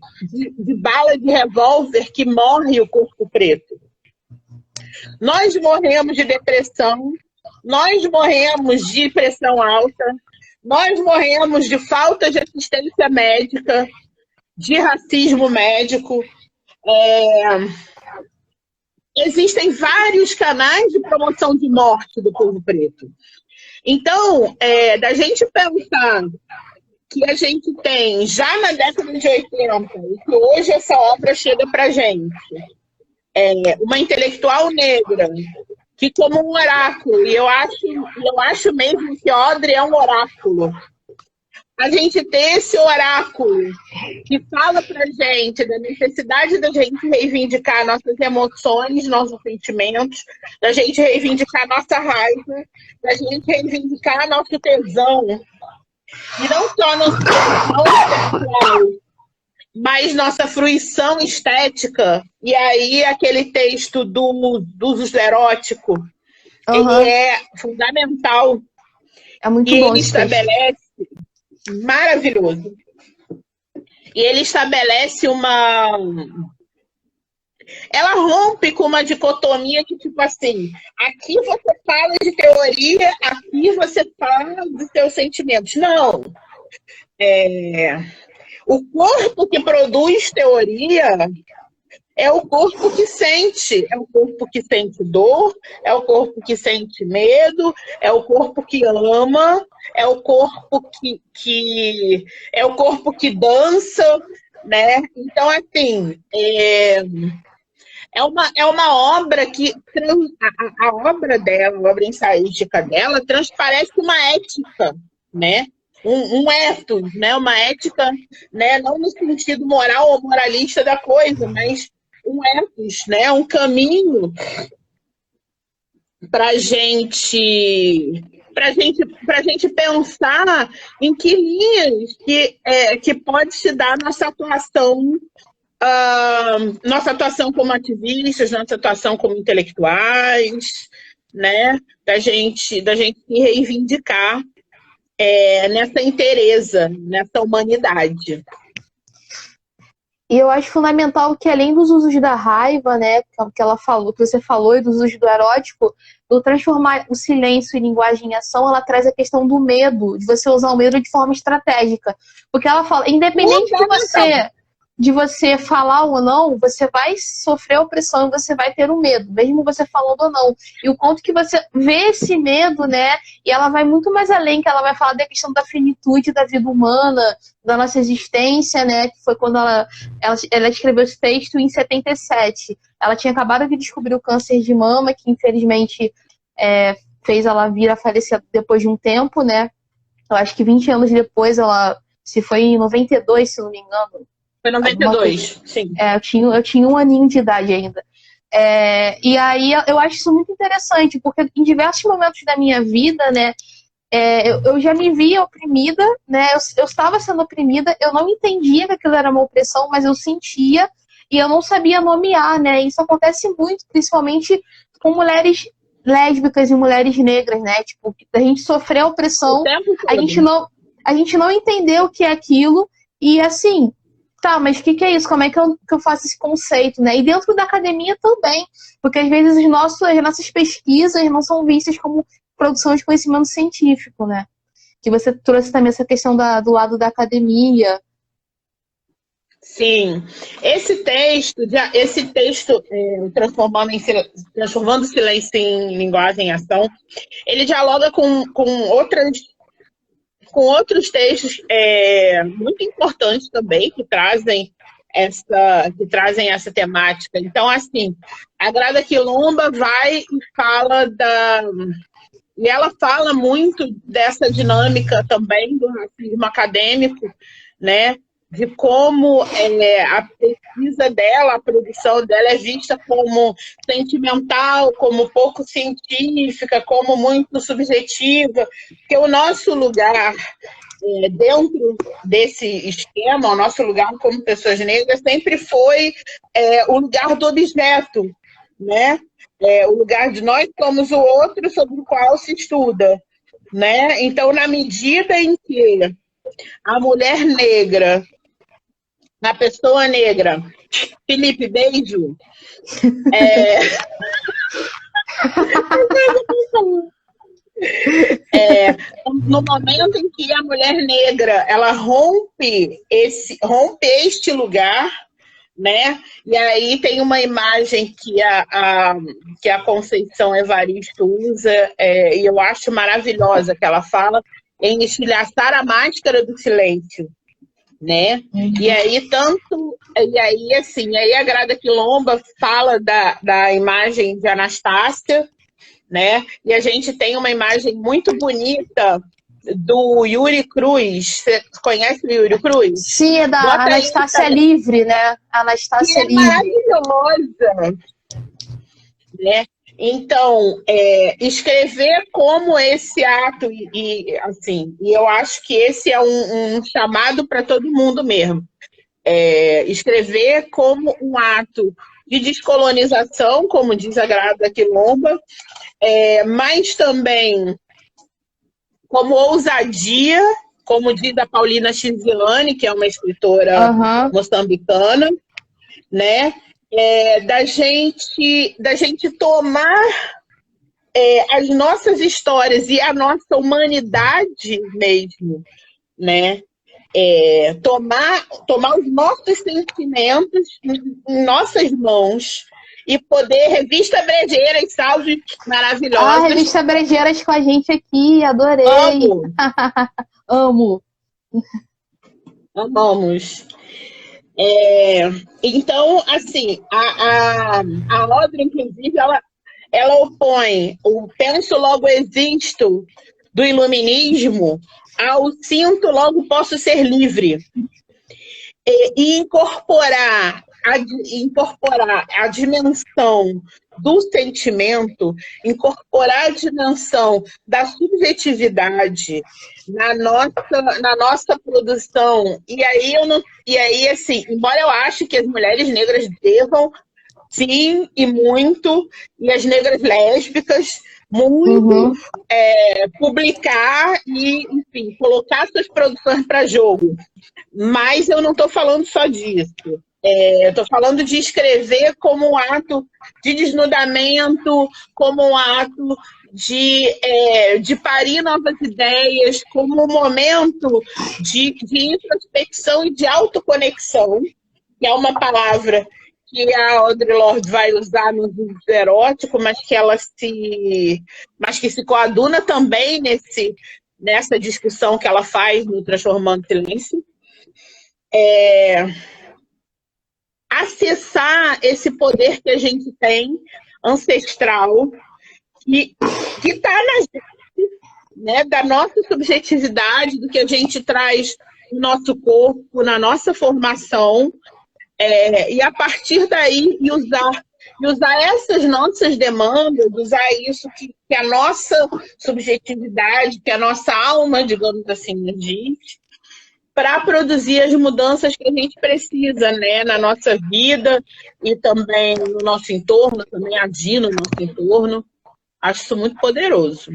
bala de revólver que morre o corpo preto. Nós morremos de depressão, nós morremos de pressão alta, nós morremos de falta de assistência médica, de racismo médico. Existem vários canais de promoção de morte do povo preto. Então, da gente pensar que a gente tem, já na década de 80, e que hoje essa obra chega para a gente, uma intelectual negra, que como um oráculo, e eu acho mesmo que Audre é um oráculo, a gente ter esse oráculo que fala pra gente da necessidade da gente reivindicar nossas emoções, nossos sentimentos, da gente reivindicar nossa raiva, da gente reivindicar nosso tesão, e não só nosso tesão sexual, mas nossa fruição estética. E aí aquele texto do uso erótico, ele é fundamental. É muito e bom ele esse estabelece, maravilhoso. E ele estabelece ela rompe com uma dicotomia que, tipo assim, aqui você fala de teoria, aqui você fala dos seus sentimentos. Não. O corpo que produz teoria é o corpo que sente. É o corpo que sente dor, é o corpo que sente medo, é o corpo que ama, é o corpo que é o corpo que dança, né? Então, assim, é uma obra que a obra dela, a obra ensaística dela, transparece uma ética, né? Um ethos, né? Uma ética, né? Não no sentido moral ou moralista da coisa, mas um ethos, né? Um caminho para gente pensar em que linhas que pode se dar nossa atuação como ativistas, nossa atuação como intelectuais, né? Da gente se reivindicar nessa inteireza, nessa humanidade. E eu acho fundamental que, além dos usos da raiva, né, que ela falou, que você falou, e dos usos do erótico, do transformar o silêncio em linguagem em ação, ela traz a questão do medo, de você usar o medo de forma estratégica. Porque ela fala, independente de você falar ou não, você vai sofrer opressão e você vai ter o medo, mesmo você falando ou não. E o quanto que você vê esse medo, né? E ela vai muito mais além, que ela vai falar da questão da finitude da vida humana, da nossa existência, né? Que foi quando ela escreveu esse texto em 77. Ela tinha acabado de descobrir o câncer de mama, que infelizmente fez ela vir a falecer depois de um tempo, né? Eu acho que 20 anos depois, se foi em 92, se não me engano. Foi 92, sim. Eu tinha 1 aninho de idade ainda. E aí eu acho isso muito interessante, porque em diversos momentos da minha vida, né, eu já me via oprimida, né, eu estava sendo oprimida, eu não entendia que aquilo era uma opressão, mas eu sentia e eu não sabia nomear, né, isso acontece muito, principalmente com mulheres lésbicas e mulheres negras, né, tipo, a gente sofreu opressão, a gente não entendeu o que é aquilo, e assim... Tá, mas o que é isso? Como é que eu faço esse conceito, né? E dentro da academia também, porque às vezes as nossas pesquisas não são vistas como produção de conhecimento científico, né? Que você trouxe também essa questão do lado da academia. Sim. Esse texto transformando silêncio em linguagem em ação, ele dialoga com outros textos muito importantes também, que trazem essa temática. Então, assim, a Grada Quilomba vai e fala E ela fala muito dessa dinâmica também do racismo acadêmico, né? De como a pesquisa dela, a produção dela é vista como sentimental, como pouco científica, como muito subjetiva, porque o nosso lugar dentro desse esquema, o nosso lugar como pessoas negras sempre foi o lugar do objeto, né? O lugar de nós somos o outro sobre o qual se estuda, né? Então, na medida em que a mulher negra, a pessoa negra, Felipe, beijo, no momento em que a mulher negra ela rompe este lugar, né? E aí tem uma imagem que a Conceição Evaristo usa, e eu acho maravilhosa, que ela fala em estilhaçar a máscara do silêncio, né? E aí aí a Grada Quilomba fala da imagem de Anastácia, né? E a gente tem uma imagem muito bonita do Yuri Cruz. Você conhece o Yuri Cruz? Sim, é da Bota Anastácia aí, Livre, né? Anastácia que é Livre. maravilhosa, né? Então, escrever como esse ato, assim, e eu acho que esse é um chamado para todo mundo mesmo. Escrever como um ato de descolonização, como diz a Grada Quilomba, mas também como ousadia, como diz a Paulina Chiziane, que é uma escritora moçambicana, né? Da gente tomar as nossas histórias e a nossa humanidade mesmo, né? Tomar os nossos sentimentos em nossas mãos e poder... Revista Brejeiras, salve, maravilhosa. Revista Brejeiras com a gente aqui, adorei. Amo. Amo. Amamos. Então, assim, a obra, inclusive, ela opõe o penso, logo existo do iluminismo ao sinto, logo posso ser livre. E incorporar a dimensão do sentimento, incorporar a dimensão da subjetividade na nossa produção. E aí, assim, embora eu ache que as mulheres negras devam, sim, e muito, e as negras lésbicas, muito, publicar e, enfim, colocar suas produções para jogo. Mas eu não estou falando só disso. Eu estou falando de escrever como um ato de desnudamento, como um ato de parir novas ideias, como um momento de introspecção e de autoconexão, que é uma palavra que a Audre Lorde vai usar no uso erótico, mas que se coaduna também nessa discussão que ela faz no Transformando Silêncio. Acessar esse poder que a gente tem, ancestral, que está na gente, né, da nossa subjetividade, do que a gente traz no nosso corpo, na nossa formação, e a partir daí usar essas nossas demandas, usar isso que a nossa subjetividade, que a nossa alma, digamos assim, nos diz, para produzir as mudanças que a gente precisa, né, na nossa vida e também no nosso entorno, também agir no nosso entorno. Acho isso muito poderoso.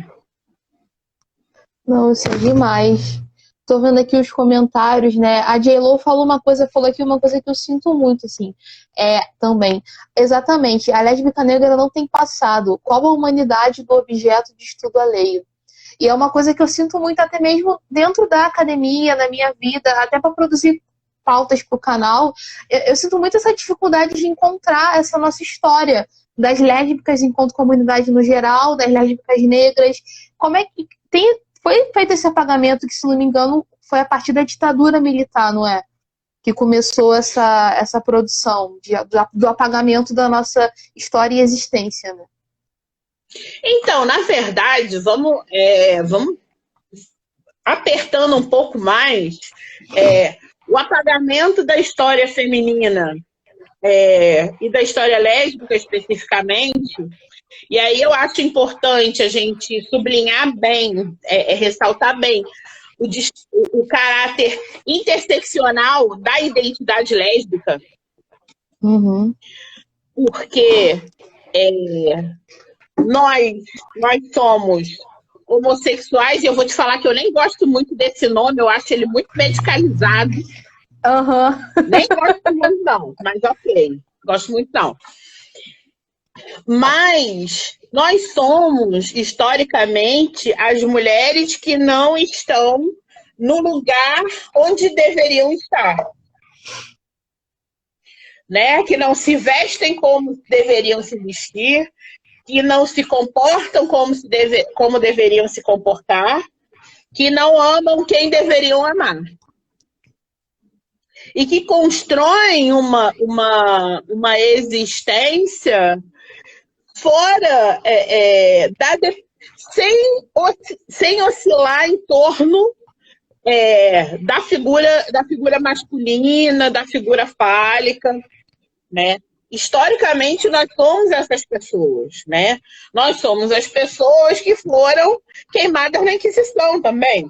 Não, isso é demais. Tô vendo aqui os comentários, né? A J.Lo falou aqui uma coisa que eu sinto muito, assim, também. Exatamente, a lésbica negra não tem passado. Qual a humanidade do objeto de estudo alheio? E é uma coisa que eu sinto muito até mesmo dentro da academia, na minha vida, até para produzir pautas para o canal. Eu sinto muito essa dificuldade de encontrar essa nossa história das lésbicas enquanto comunidade no geral, das lésbicas negras. Como é que foi feito esse apagamento que, se não me engano, foi a partir da ditadura militar, não é? Que começou essa produção do apagamento da nossa história e existência, né? Então, na verdade, vamos apertando um pouco mais, o apagamento da história feminina e da história lésbica especificamente, e aí eu acho importante a gente sublinhar bem, ressaltar bem o caráter interseccional da identidade lésbica, porque nós somos homossexuais, e eu vou te falar que eu nem gosto muito desse nome, eu acho ele muito medicalizado. Nem gosto muito, não, mas ok. Gosto muito, não. Mas nós somos, historicamente, as mulheres que não estão no lugar onde deveriam estar. Né? Que não se vestem como deveriam se vestir, que não se comportam como deveriam se comportar, que não amam quem deveriam amar. E que constroem uma existência fora, sem oscilar em torno da figura masculina, da figura fálica, né? Historicamente, nós somos essas pessoas, né? Nós somos as pessoas que foram queimadas na Inquisição também,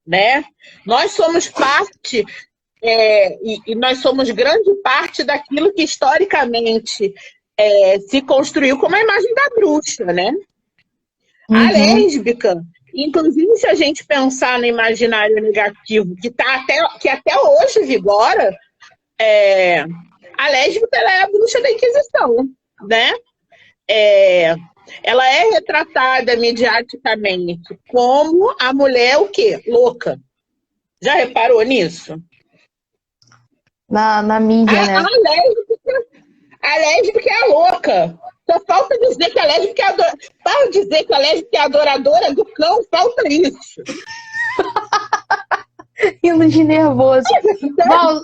né? Nós somos parte, e nós somos grande parte daquilo que historicamente se construiu como a imagem da bruxa, né? A lésbica, inclusive se a gente pensar no imaginário negativo que até hoje vigora, a lésbica ela é a bruxa da Inquisição, né? Ela é retratada mediaticamente como a mulher o quê? Louca. Já reparou nisso? Na mídia, né? A lésbica é a louca. Só falta dizer que a lésbica é adoradora do cão, falta isso. Rindo de nervoso. Val,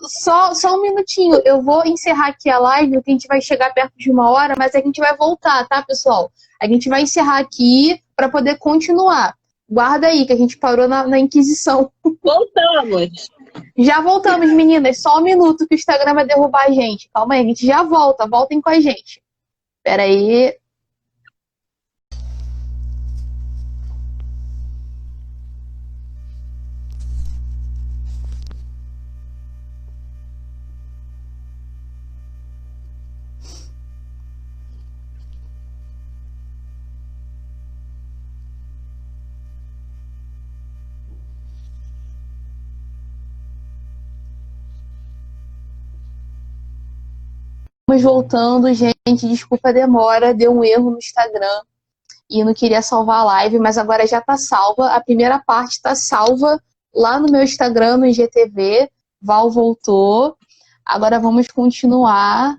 só um minutinho. Eu vou encerrar aqui a live, que a gente vai chegar perto de 1 hora, mas a gente vai voltar, tá, pessoal? A gente vai encerrar aqui para poder continuar. Guarda aí, que a gente parou na Inquisição. Voltamos. Já voltamos, meninas. Só 1 minuto que o Instagram vai derrubar a gente. Calma aí, a gente já volta. Voltem com a gente. Espera aí. Estamos voltando, gente. Desculpa a demora. Deu um erro no Instagram e não queria salvar a live, mas agora já está salva. A primeira parte está salva lá no meu Instagram, no IGTV. Val voltou. Agora vamos continuar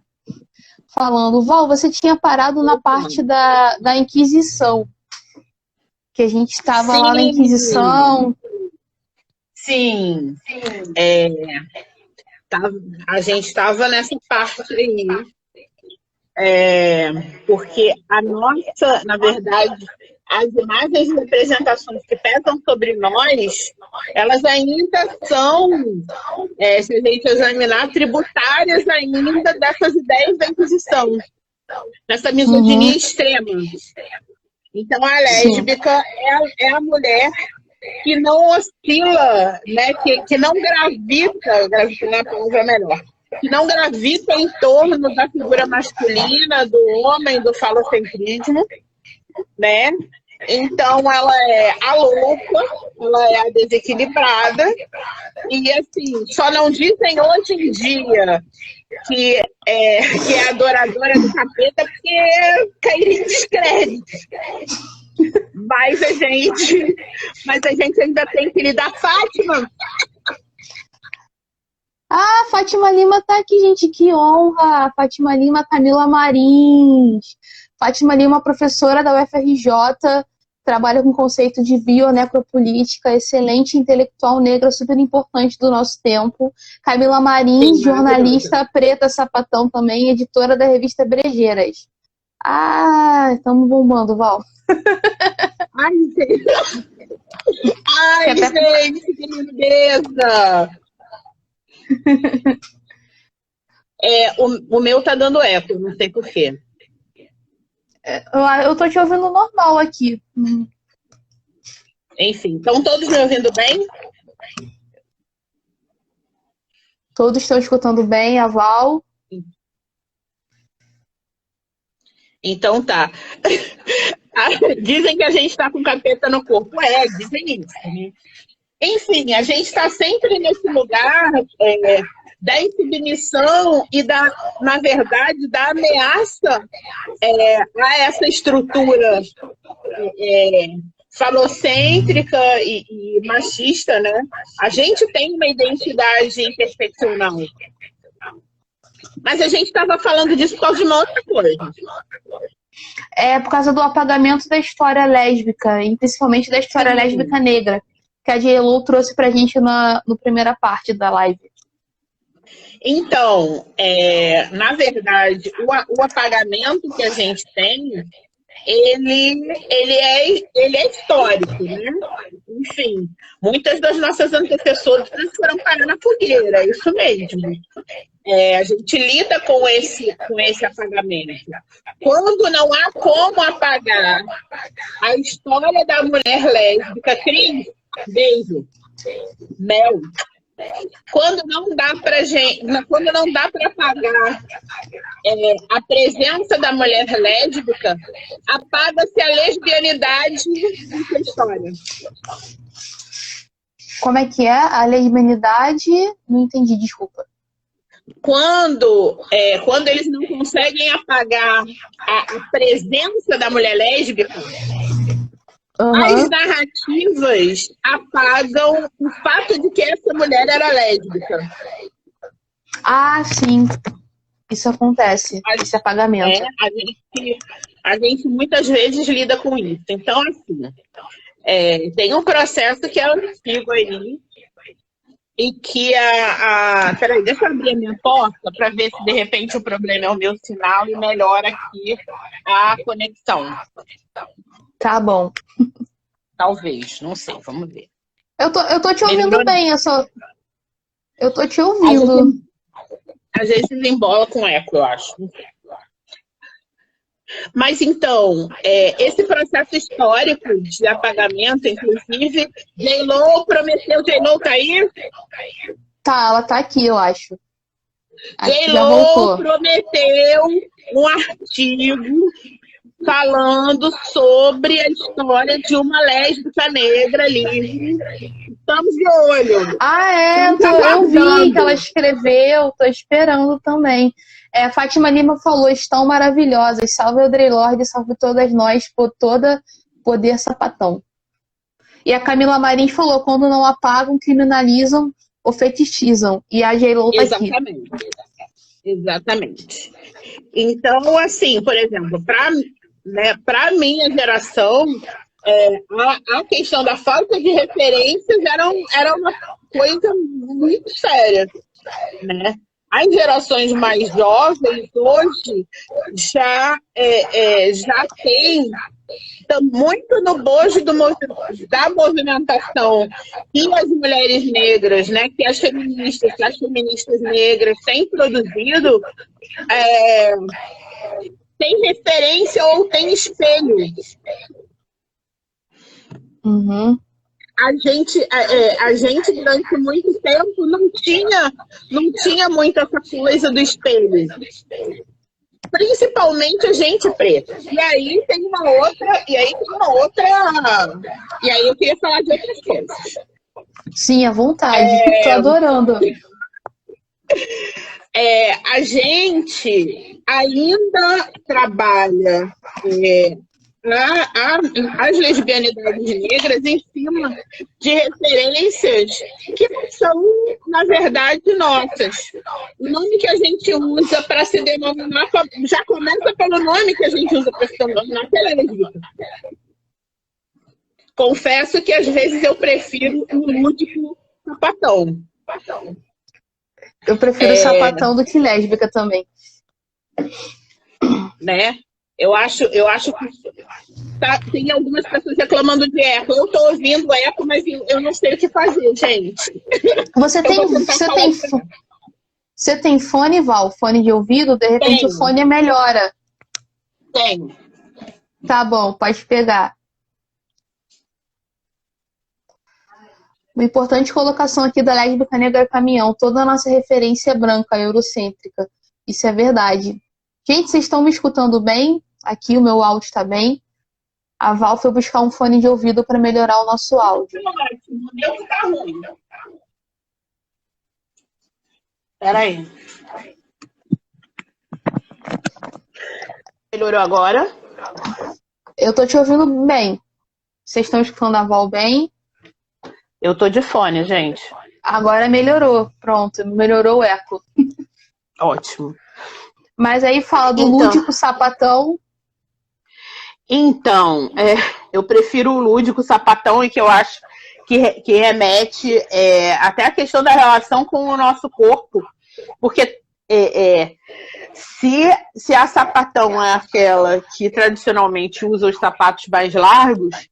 falando. Val, você tinha parado na parte da Inquisição. Que a gente estava lá na Inquisição. Sim. A gente estava nessa parte aí. Porque na verdade, as imagens e representações que pesam sobre nós, elas ainda são, se a gente examinar, tributárias ainda dessas ideias da Inquisição, dessa misoginia extrema. Então, a lésbica é a mulher que não oscila, né, que não gravita não é a palavra melhor, que não gravita em torno da figura masculina, do homem, do falocentrismo, né? Então, ela é a louca, ela é a desequilibrada, e assim, só não dizem hoje em dia que é adoradora do capeta porque cairia em descrédito. Mas a gente ainda tem que lidar. Fátima! Ah, Fátima Lima tá aqui, gente, que honra! Fátima Lima, Camila Marins. Fátima Lima, professora da UFRJ, trabalha com conceito de bionecropolítica, excelente intelectual negra, super importante do nosso tempo. Camila Marins, jornalista preta sapatão também, editora da revista Brejeiras. Ah, Estamos bombando, Val. Ai, gente. Ai, gente, que lindeza. O meu tá dando eco, não sei por quê. Eu tô te ouvindo normal aqui. Enfim, estão todos me ouvindo bem? Todos estão escutando bem, a Val. Então tá. Dizem que a gente tá com capeta no corpo. Dizem isso, né? Enfim, a gente está sempre nesse lugar da insubmissão e na verdade, da ameaça a essa estrutura falocêntrica e machista, né? A gente tem uma identidade interseccional. Mas a gente estava falando disso por causa de uma outra coisa. Por causa do apagamento da história lésbica, e principalmente da história lésbica negra, que a J.Lo trouxe pra gente na primeira parte da live. Então, na verdade, o apagamento que a gente tem, ele é histórico, né? Enfim, muitas das nossas antecessoras foram parar na fogueira, é isso mesmo. A gente lida com esse apagamento. Quando não há como apagar a história da mulher lésbica, Cris, beijo, Mel. Quando não dá para apagar a presença da mulher lésbica, apaga-se a lesbianidade dessa história. Como é que é? A lesbianidade? Não entendi, desculpa. Quando eles não conseguem apagar a presença da mulher lésbica, as narrativas apagam o fato de que essa mulher era lésbica. Ah, sim. Isso acontece, esse apagamento. A gente muitas vezes lida com isso. Então, assim, tem um processo que é antigo aí, e que Peraí, deixa eu abrir a minha porta para ver se de repente o problema é o meu sinal e melhora aqui a conexão. Tá bom. Talvez, não sei, vamos ver. Eu tô te ouvindo bem, eu tô te ouvindo. Às vezes embola com eco, eu acho. Mas então, esse processo histórico de apagamento, inclusive, J.Lo prometeu. J.Lo tá aí? Tá, ela tá aqui, eu acho. J.Lo prometeu um artigo falando sobre a história de uma lésbica negra livre. Estamos de olho. Eu vi que ela escreveu, tô esperando também. Fátima Lima falou, estão maravilhosas. Salve Audre Lorde, salve todas nós, por toda poder sapatão. E a Camila Marins falou, quando não apagam, criminalizam ou fetichizam. E a J.Lo tá aqui. Exatamente. Então, assim, por exemplo, para minha geração, a questão da falta de referências era uma coisa muito séria, né? As gerações mais jovens hoje já têm muito no bojo da movimentação que as mulheres negras, né, que as feministas negras têm produzido, tem referência ou tem espelho. Uhum. A gente durante muito tempo não tinha muito essa coisa do espelho. Principalmente a gente preta. E aí tem uma outra. E aí eu queria falar de outras coisas. Sim, à vontade. Tô adorando. A gente ainda trabalha as lesbianidades negras em cima de referências que não são, na verdade, nossas. O nome que a gente usa para se denominar já começa pelo nome que a gente usa para se denominar, que é lésbica. Confesso que às vezes eu prefiro o lúdico sapatão. Eu prefiro sapatão do que lésbica também. Né? Eu acho que tem algumas pessoas reclamando de eco. Eu tô ouvindo eco, mas eu não sei o que fazer, gente. Você tem fone, Val? Fone de ouvido? De repente Tenho. O fone melhora. Tenho. Tá bom, pode pegar. Uma importante colocação aqui da lésbica negra caminhão. Toda a nossa referência é branca, eurocêntrica. Isso é verdade. Gente, vocês estão me escutando bem? Aqui o meu áudio está bem. A Val foi buscar um fone de ouvido para melhorar o nosso áudio. Ótimo, o meu que tá ruim. Peraí. Melhorou agora? Eu tô te ouvindo bem. Vocês estão escutando a Val bem? Eu tô de fone, gente. Agora melhorou. Pronto, melhorou o eco. Ótimo. Mas aí fala do lúdico sapatão. Então, eu prefiro o lúdico sapatão e que eu acho que remete até a questão da relação com o nosso corpo. Porque se a sapatão é aquela que tradicionalmente usa os sapatos mais largos,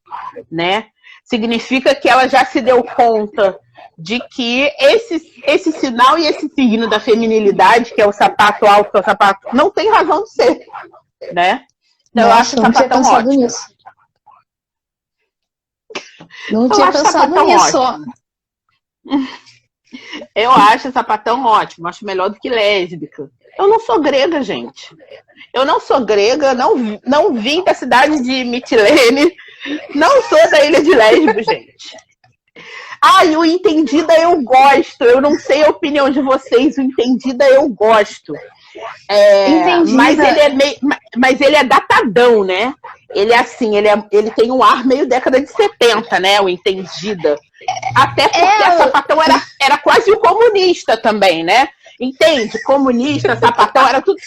né? Significa que ela já se deu conta de que esse sinal e esse signo da feminilidade, que é o sapato alto, que é o sapato, não tem razão de ser, né? Então, eu acho o sapatão ótimo. Nisso. Não tinha pensado nisso. Eu acho sapatão ótimo, acho melhor do que lésbica. Eu não sou grega, gente. Eu não sou grega, não vim da cidade de Mitilene, não sou da Ilha de Lesbo, gente. E o Entendida eu gosto. Eu não sei a opinião de vocês, o Entendida eu gosto. Mas ele é datadão, né? Ele é assim, ele tem um ar meio década de 70, né? O Entendida. Até porque a sapatão era quase um comunista também, né? Entende? Comunista, sapatão, era tudo.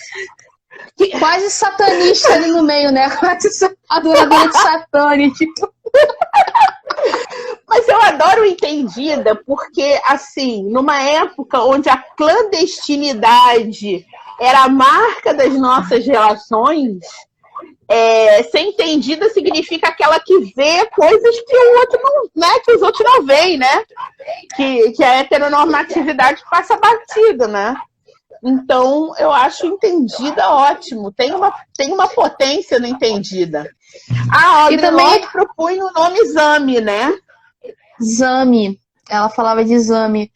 Quase satanista ali no meio, né? Quase adoradora de Satã, tipo. Mas eu adoro Entendida porque, assim, numa época onde a clandestinidade era a marca das nossas relações, ser Entendida significa aquela que vê coisas que o outro não, né? Que os outros não veem, né? Que a heteronormatividade passa batida, né? Então, eu acho Entendida ótimo. Tem uma potência no Entendida. A Audre Lorde propunha o nome Zami, né? Zami. Ela falava de Zami.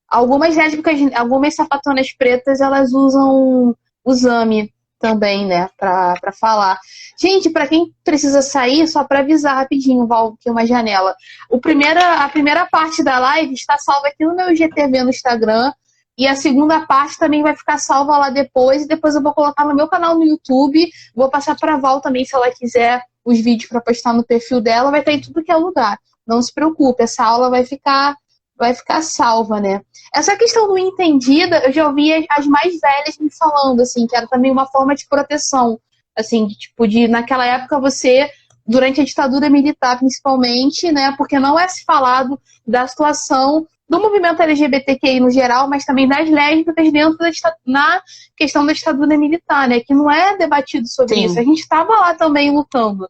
Algumas lésbicas, algumas sapatonas pretas, elas usam o Zami também, né? Pra falar. Gente, pra quem precisa sair, só pra avisar rapidinho, Val, que é uma janela. A primeira parte da live está salva aqui no meu IGTV no Instagram. E a segunda parte também vai ficar salva lá depois. E depois eu vou colocar no meu canal no YouTube. Vou passar pra Val também, se ela quiser os vídeos pra postar no perfil dela. Vai estar em tudo que é lugar. Não se preocupe, essa aula vai ficar salva, né? Essa questão do Entendida, eu já ouvi as mais velhas me falando, assim, que era também uma forma de proteção. Assim, naquela época você, durante a ditadura militar principalmente, né? Porque não é se falado da situação do movimento LGBTQI no geral, mas também das lésbicas dentro na questão da ditadura militar, né? Que não é debatido sobre isso. A gente estava lá também lutando.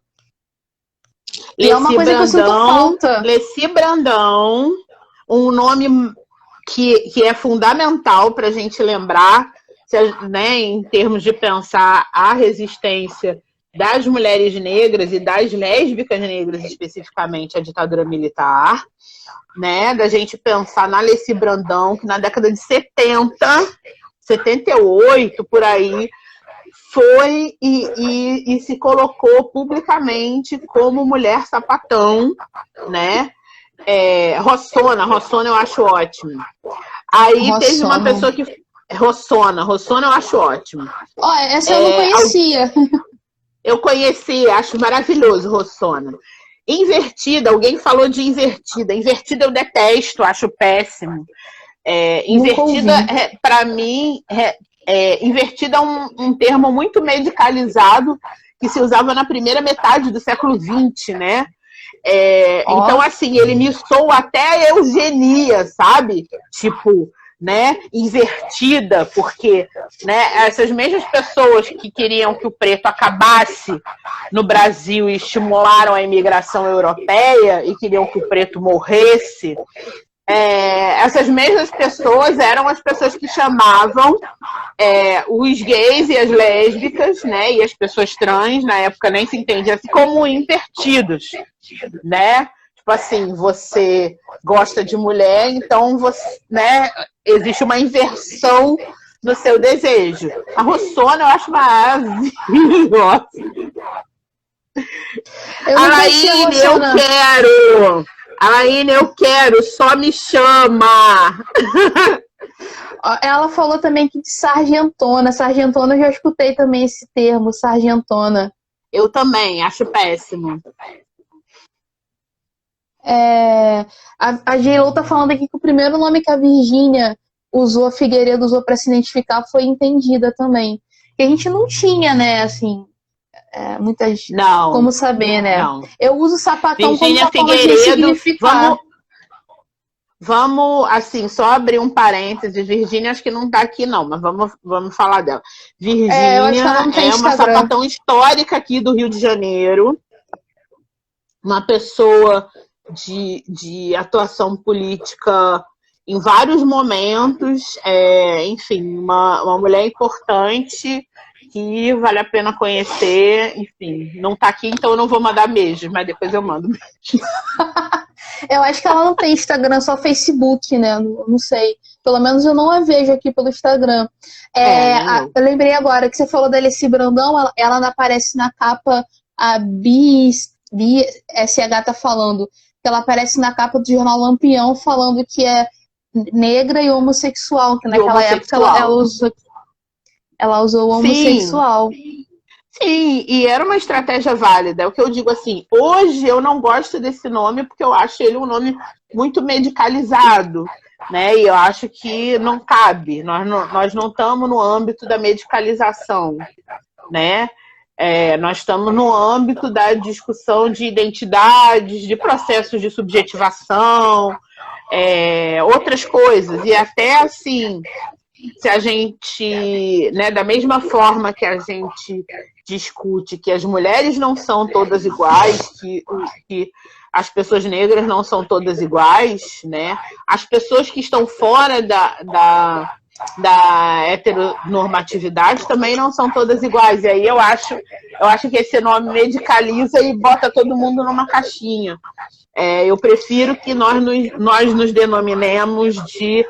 E é uma coisa que eu sinto falta. Leci Brandão, um nome que é fundamental para a gente lembrar, né, em termos de pensar a resistência das mulheres negras e das lésbicas negras, especificamente, à ditadura militar, né, da gente pensar na Leci Brandão, que na década de 70, 78, por aí, foi e se colocou publicamente como mulher sapatão, né? Rossona eu acho ótimo. Aí Rossona. Teve uma pessoa que... Rossona eu acho ótimo. Essa eu não conhecia. Eu conheci, acho maravilhoso, Rossona. Invertida, alguém falou de invertida. Invertida eu detesto, acho péssimo. Invertida, para mim... invertida é um termo muito medicalizado que se usava na primeira metade do século XX, né? Então, assim, ele me soa até a eugenia, sabe? Tipo, né, invertida, porque, né, essas mesmas pessoas que queriam que o preto acabasse no Brasil e estimularam a imigração europeia e queriam que o preto morresse, essas mesmas pessoas eram as pessoas que chamavam os gays e as lésbicas, né, e as pessoas trans, na época nem se entendia assim, como invertidos, né? Tipo assim, você gosta de mulher, então você, né, existe uma inversão no seu desejo. A Rossona eu acho maravilhosa. Alaine, eu quero! Alaine, eu quero, só me chama! Ela falou também que de sargentona. Sargentona, eu já escutei também esse termo, sargentona. Eu também, acho péssimo. A J.Lo tá falando aqui que o primeiro nome que a Virgínia usou, a Figueiredo usou pra se identificar, foi Entendida também. Que a gente não tinha, né, assim, muitas... Não. Como saber, né? Não. Eu uso sapatão Virgínia como uma forma de significar. Vamos, assim, só abrir um parênteses. Virgínia acho que não tá aqui, não, mas vamos falar dela. Virgínia é uma sapatão histórica aqui do Rio de Janeiro. Uma pessoa de atuação política em vários momentos. Enfim, uma mulher importante que vale a pena conhecer. Enfim, não tá aqui, então eu não vou mandar beijos, mas depois eu mando beijos. Eu acho que ela não tem Instagram, só Facebook, né? Não sei. Pelo menos eu não a vejo aqui pelo Instagram. Eu lembrei agora que você falou da Alessi Brandão, ela ainda aparece na capa, a SH tá falando, que ela aparece na capa do jornal Lampião falando que é negra e homossexual, que naquela época ela usou o homossexual. Sim, e era uma estratégia válida. É o que eu digo assim, hoje eu não gosto desse nome porque eu acho ele um nome muito medicalizado, né? E eu acho que não cabe. Nós não estamos no âmbito da medicalização, né? Nós estamos no âmbito da discussão de identidades, de processos de subjetivação, outras coisas. E até assim, se a gente, né, da mesma forma que a gente discute que as mulheres não são todas iguais, que as pessoas negras não são todas iguais, né? As pessoas que estão fora da heteronormatividade também não são todas iguais. E aí eu acho que esse nome medicaliza e bota todo mundo numa caixinha. Eu prefiro que nós nos denominemos de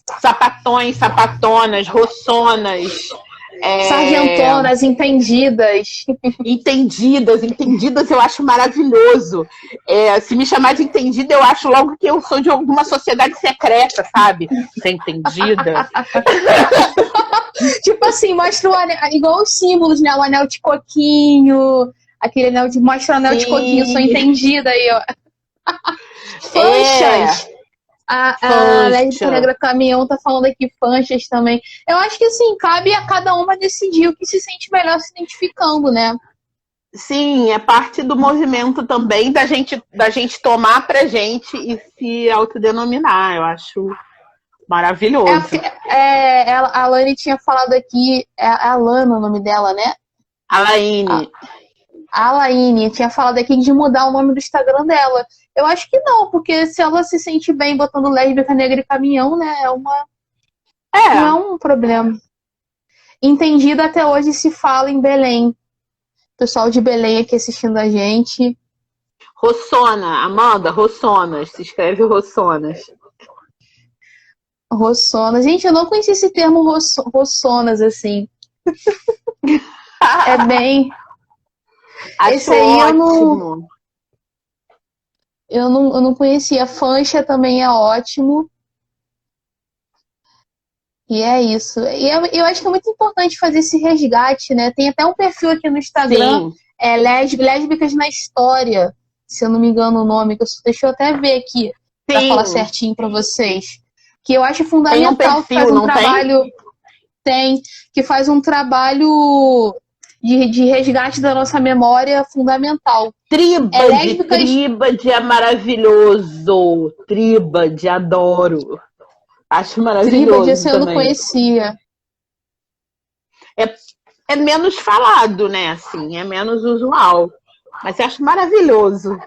sapatões, sapatonas, rossonas, sargentonas, entendidas. Entendidas eu acho maravilhoso. Se me chamar de entendida, eu acho logo que eu sou de alguma sociedade secreta, sabe? Ser entendida. Tipo assim, mostra o anel, igual os símbolos, né? O anel de coquinho, aquele anel de... Mostra o anel de coquinho, sou entendida aí, ó. Fanchas. A Lésbica Negra Caminhão tá falando aqui, fanchas também. Eu acho que assim, cabe a cada uma decidir o que se sente melhor se identificando, né? Sim, é parte do movimento também da gente tomar pra gente e se autodenominar. Eu acho maravilhoso. A Alane tinha falado aqui, a Alana o nome dela, né? Alaine. A Alaine tinha falado aqui de mudar o nome do Instagram dela. Eu acho que não, porque se ela se sente bem botando Lésbica Negra e Caminhão, né, não é um problema. Entendida até hoje se fala em Belém. Pessoal de Belém aqui assistindo a gente. Rossona, Amanda, Rossonas, se escreve Rossonas. Rossonas. Gente, eu não conheci esse termo Rossonas, assim. É bem... Acho esse aí ótimo. Eu não conhecia. Fancha também é ótimo. E é isso. E eu acho que é muito importante fazer esse resgate, né? Tem até um perfil aqui no Instagram, Lésbicas na História, se eu não me engano o nome, deixa eu até ver aqui, pra falar certinho pra vocês. Que eu acho fundamental, que faz um trabalho... que faz um trabalho... De resgate da nossa memória fundamental. Tríbade é maravilhoso. Tríbade, adoro. Acho Tríbade, maravilhoso esse eu não também. conhecia. É menos falado, né? Assim, é menos usual. Mas eu acho maravilhoso.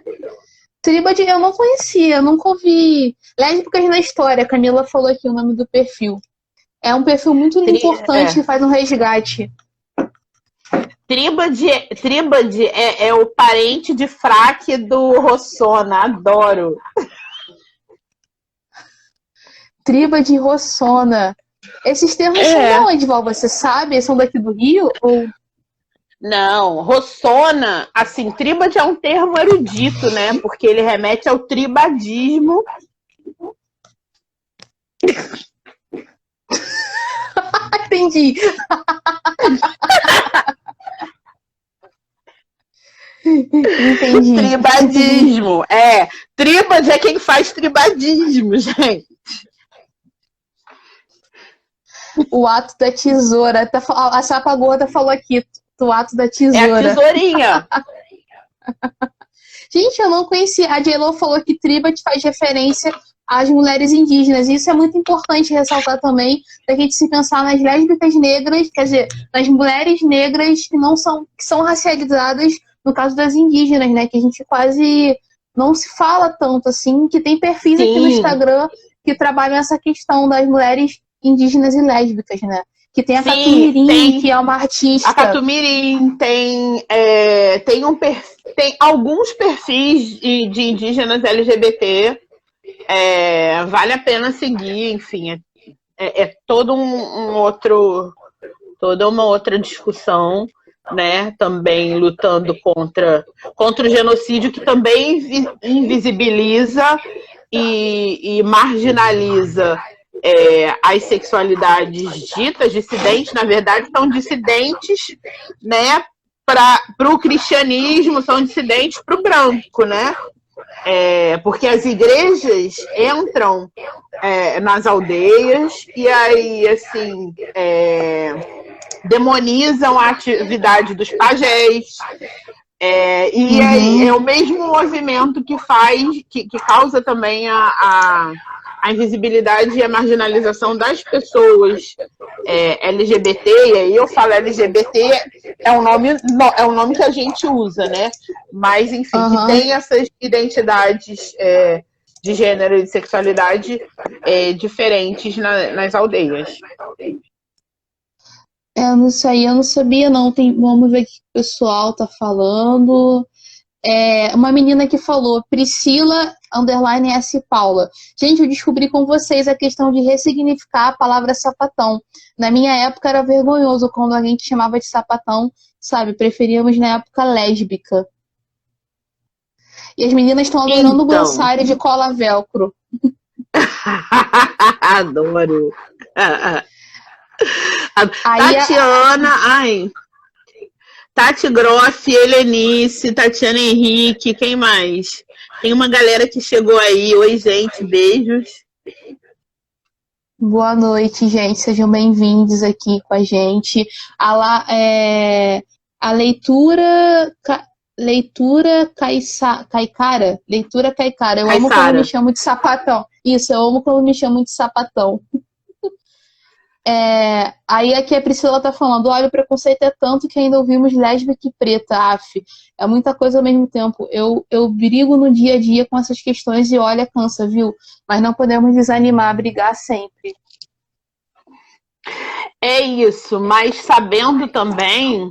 Tríbade eu não conhecia, nunca ouvi. Lésbicas na história, a Camila falou aqui o nome do perfil. É um perfil muito importante e faz um resgate. Tríbade é o parente de fraque do Rossona, adoro. Tríbade e Rossona. Esses termos são de onde, Val? Você sabe? São daqui do Rio? Ou... Não, Rossona, assim, tríbade é um termo erudito, né? Porque ele remete ao tribadismo. Entendi. Entendi. Tribadismo, Tríbade é quem faz tribadismo, gente. O ato da tesoura. A Sapa Gorda falou aqui, do ato da tesoura. É a tesourinha. Gente, eu não conhecia. A J.Lo falou que Tríbade faz referência às mulheres indígenas. Isso é muito importante ressaltar também, da gente se pensar nas lésbicas negras, quer dizer, nas mulheres negras que são racializadas, no caso das indígenas, né? Que a gente quase não se fala tanto assim, que tem perfis aqui no Instagram que trabalham essa questão das mulheres indígenas e lésbicas, né? Que tem a Catumirim, que é uma artista. A Catumirim tem alguns perfis de indígenas LGBT. Vale a pena seguir, enfim. Todo toda uma outra discussão, né? Também lutando contra o genocídio, que também invisibiliza e marginaliza as sexualidades ditas dissidentes. Na verdade, são dissidentes, né, para o cristianismo, são dissidentes para o branco, né? Porque as igrejas entram nas aldeias e aí, assim, demonizam a atividade dos pajés. E aí é o mesmo movimento que causa também a invisibilidade e a marginalização das pessoas LGBT, e aí eu falo LGBT, é um nome que a gente usa, né? Mas, enfim, que tem essas identidades de gênero e de sexualidade diferentes nas aldeias. Isso aí eu não sabia, não. Vamos ver o que o pessoal tá falando. Uma menina que falou, Priscila _S Paula. Gente, eu descobri com vocês a questão de ressignificar a palavra sapatão. Na minha época era vergonhoso quando alguém te chamava de sapatão, sabe? Preferíamos na época lésbica. E as meninas estão adorando o glossário de cola velcro. Adoro. Tatiana, Tati Groff, Helenice, Tatiana Henrique, quem mais? Tem uma galera que chegou aí. Oi, gente, beijos. Boa noite, gente. Sejam bem-vindos aqui com a gente. A leitura Caicara. Leitura Caicara. Eu amo quando me chamam de sapatão. Isso, eu amo quando me chamam de sapatão. Aí aqui a Priscila tá falando, olha, o preconceito é tanto que ainda ouvimos lésbica e preta, é muita coisa ao mesmo tempo. Eu brigo no dia a dia com essas questões e olha, cansa, viu? Mas não podemos desanimar, brigar sempre. É isso, mas sabendo também,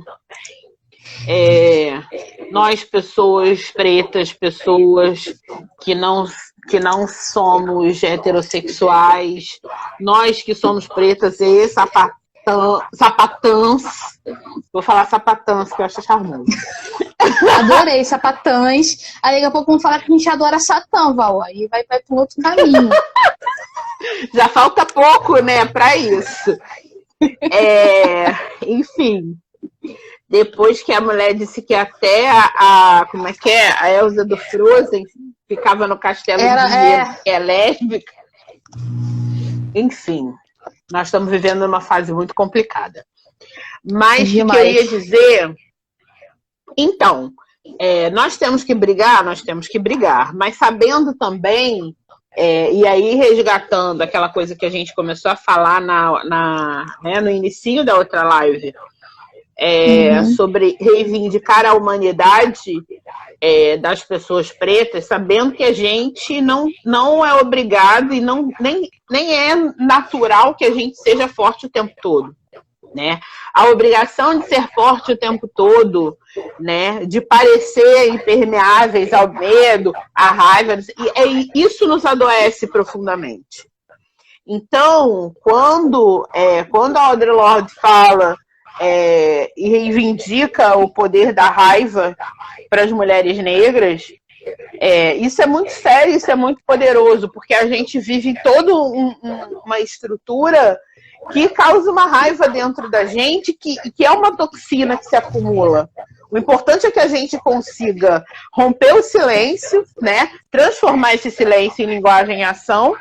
nós pessoas pretas, pessoas que não somos heterossexuais, nós que somos pretas e sapatãs, vou falar sapatãs, que eu acho charmoso. Adorei, sapatãs. Aí daqui a pouco vamos falar que a gente adora Satã, Val, aí vai para um outro caminho. Já falta pouco, né, para isso. Enfim, depois que a mulher disse que até como é que é? A Elsa do Frozen ficava no castelo de gelo, que é lésbica. Enfim, nós estamos vivendo uma fase muito complicada. Mas o que eu ia dizer... Então, nós temos que brigar, mas sabendo também E aí, resgatando aquela coisa que a gente começou a falar né, no inicinho da outra live, sobre reivindicar a humanidade das pessoas pretas, sabendo que a gente não é obrigado e nem é natural que a gente seja forte o tempo todo. Né? A obrigação de ser forte o tempo todo, né? De parecer impermeáveis ao medo, à raiva, e isso nos adoece profundamente. Então, quando a Audre Lorde fala e reivindica o poder da raiva para as mulheres negras, isso é muito sério, isso é muito poderoso, porque a gente vive toda uma estrutura que causa uma raiva dentro da gente, que é uma toxina que se acumula. O importante é que a gente consiga romper o silêncio, né? Transformar esse silêncio em linguagem e ação,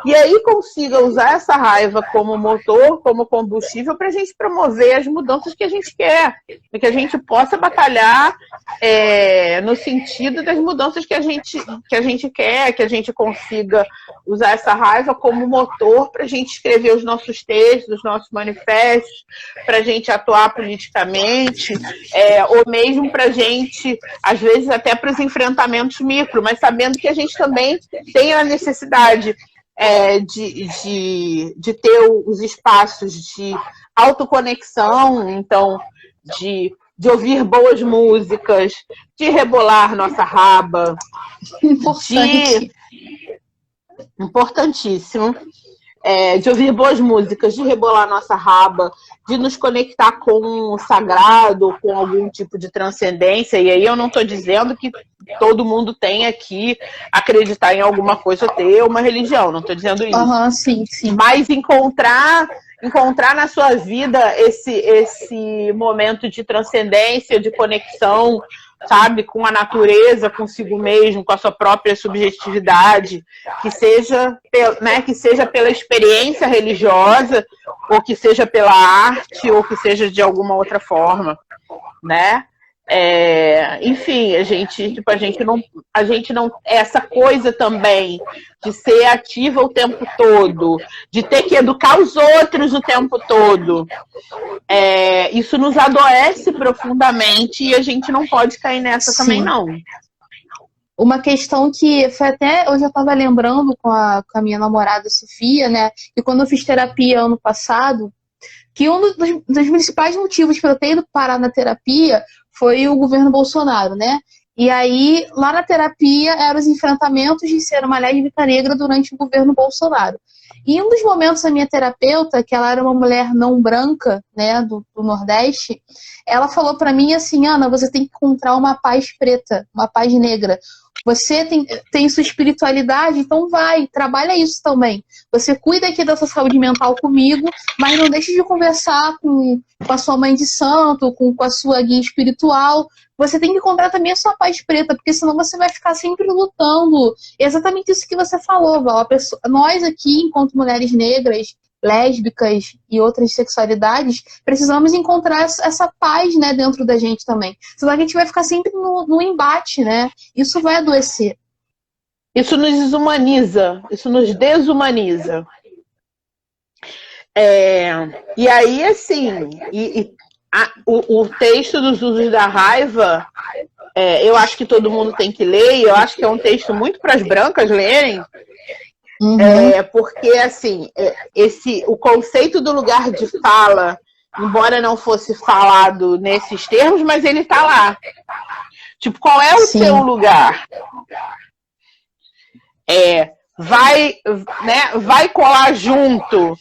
e aí consiga usar essa raiva como motor, como combustível, para a gente promover as mudanças que a gente quer, para que a gente possa batalhar no sentido das mudanças que a gente quer, que a gente consiga usar essa raiva como motor para a gente escrever os nossos textos, os nossos manifestos, para a gente atuar politicamente, ou mesmo para a gente, às vezes até para os enfrentamentos micro, mas sabendo que a gente também tem a necessidade de ter os espaços de autoconexão, então, de ouvir boas músicas, de rebolar nossa raba, importantíssimo, de ouvir boas músicas, de rebolar nossa raba, de nos conectar com o sagrado, com algum tipo de transcendência. E aí eu não estou dizendo que todo mundo tem que acreditar em alguma coisa, ter uma religião, não estou dizendo isso. Sim, sim. Mas encontrar na sua vida esse momento de transcendência, de conexão, sabe, com a natureza, consigo mesmo, com a sua própria subjetividade, que seja pela experiência religiosa, ou que seja pela arte, ou que seja de alguma outra forma, né? Enfim, a gente não essa coisa também de ser ativa o tempo todo, de ter que educar os outros o tempo todo, isso nos adoece profundamente e a gente não pode cair nessa também, não. Uma questão que foi até, hoje eu estava lembrando com a minha namorada Sofia, né, e quando eu fiz terapia ano passado, que um dos principais motivos para eu ter ido parar na terapia foi o governo Bolsonaro, né? E aí, lá na terapia, eram os enfrentamentos de ser uma lésbica negra durante o governo Bolsonaro. E em um dos momentos, a minha terapeuta, que ela era uma mulher não branca, né, do Nordeste, ela falou para mim assim: Ana, você tem que encontrar uma paz preta, uma paz negra. Você tem sua espiritualidade, então trabalha isso também. Você cuida aqui da sua saúde mental comigo, mas não deixe de conversar com a sua mãe de santo, com a sua guia espiritual. Você tem que encontrar também a sua paz preta, porque senão você vai ficar sempre lutando. Exatamente isso que você falou, Val. Nós aqui, enquanto mulheres negras, lésbicas e outras sexualidades, precisamos encontrar essa paz, né, dentro da gente também. Senão a gente vai ficar sempre no embate, né? Isso vai adoecer. Isso nos desumaniza, isso nos desumaniza. E aí, assim, o texto dos usos da raiva, eu acho que todo mundo tem que ler, e eu acho que é um texto muito para as brancas lerem, porque, assim, o conceito do lugar de fala, embora não fosse falado nesses termos, mas ele está lá. Tipo, qual é o seu lugar? Vai colar junto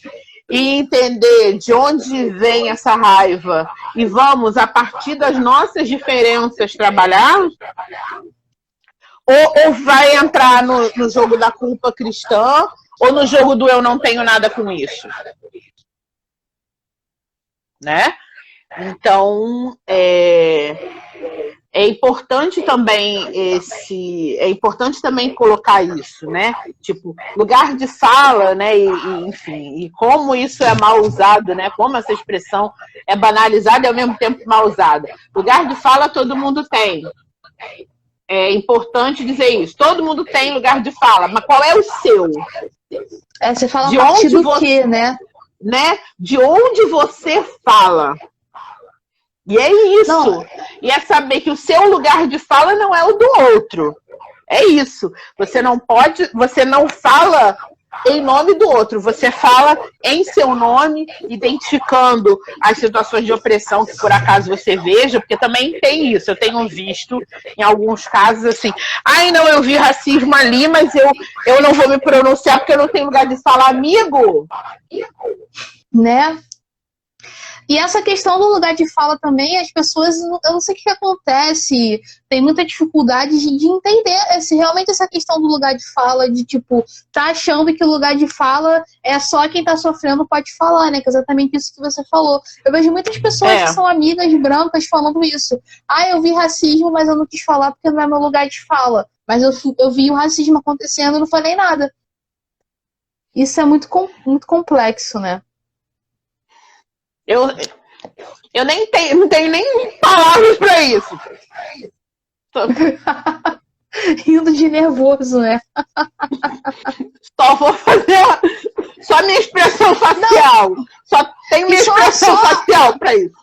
e entender de onde vem essa raiva e vamos, a partir das nossas diferenças, trabalhar? Ou vai entrar no jogo da culpa cristã ou no jogo do eu não tenho nada com isso? Né? Então, é importante também colocar isso, né? Tipo, lugar de fala, né? Enfim, e como isso é mal usado, né? Como essa expressão é banalizada e ao mesmo tempo mal usada. Lugar de fala todo mundo tem. É importante dizer isso. Todo mundo tem lugar de fala, mas qual é o seu? Você fala De a partir onde do quê, né? De onde você fala. E é isso. Não. E é saber que o seu lugar de fala não é o do outro. É isso. Você não fala em nome do outro, você fala em seu nome, identificando as situações de opressão que por acaso você veja, porque também tem isso. Eu tenho visto em alguns casos assim, não, eu vi racismo ali, mas eu não vou me pronunciar porque eu não tenho lugar de falar, amigo. Né? E essa questão do lugar de fala também, as pessoas, eu não sei o que acontece, tem muita dificuldade de entender se realmente essa questão do lugar de fala, de tipo, tá achando que o lugar de fala é só quem tá sofrendo pode falar, né? Que é exatamente isso que você falou. Eu vejo muitas pessoas que são amigas brancas falando isso. Eu vi racismo, mas eu não quis falar porque não é meu lugar de fala. Mas eu vi o racismo acontecendo e não falei nada. Isso é muito complexo, né? Eu não tenho nem palavras para isso. Rindo de nervoso, né? Só vou fazer só minha expressão facial. Não. Só tenho minha expressão facial para isso.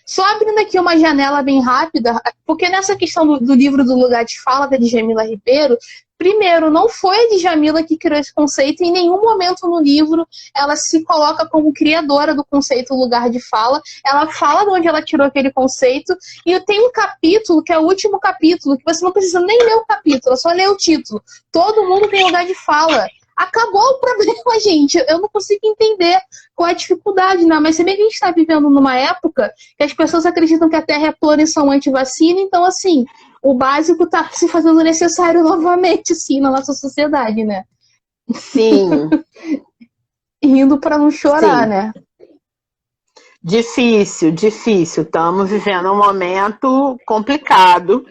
Só abrindo aqui uma janela bem rápida, porque nessa questão do livro do lugar de fala da Djamila Ribeiro, primeiro, não foi a Djamila que criou esse conceito, em nenhum momento no livro ela se coloca como criadora do conceito lugar de fala, ela fala de onde ela tirou aquele conceito, e tem um capítulo, que é o último capítulo, que você não precisa nem ler o capítulo, é só ler o título. Todo mundo tem lugar de fala. Acabou o problema, gente. Eu não consigo entender qual é a dificuldade, não. Mas se bem que a gente está vivendo numa época que as pessoas acreditam que a Terra é plana e são anti-vacina, então, assim, o básico está se fazendo necessário novamente, sim, na nossa sociedade, né? Sim. Rindo para não chorar, sim, né? Difícil. Estamos vivendo um momento complicado.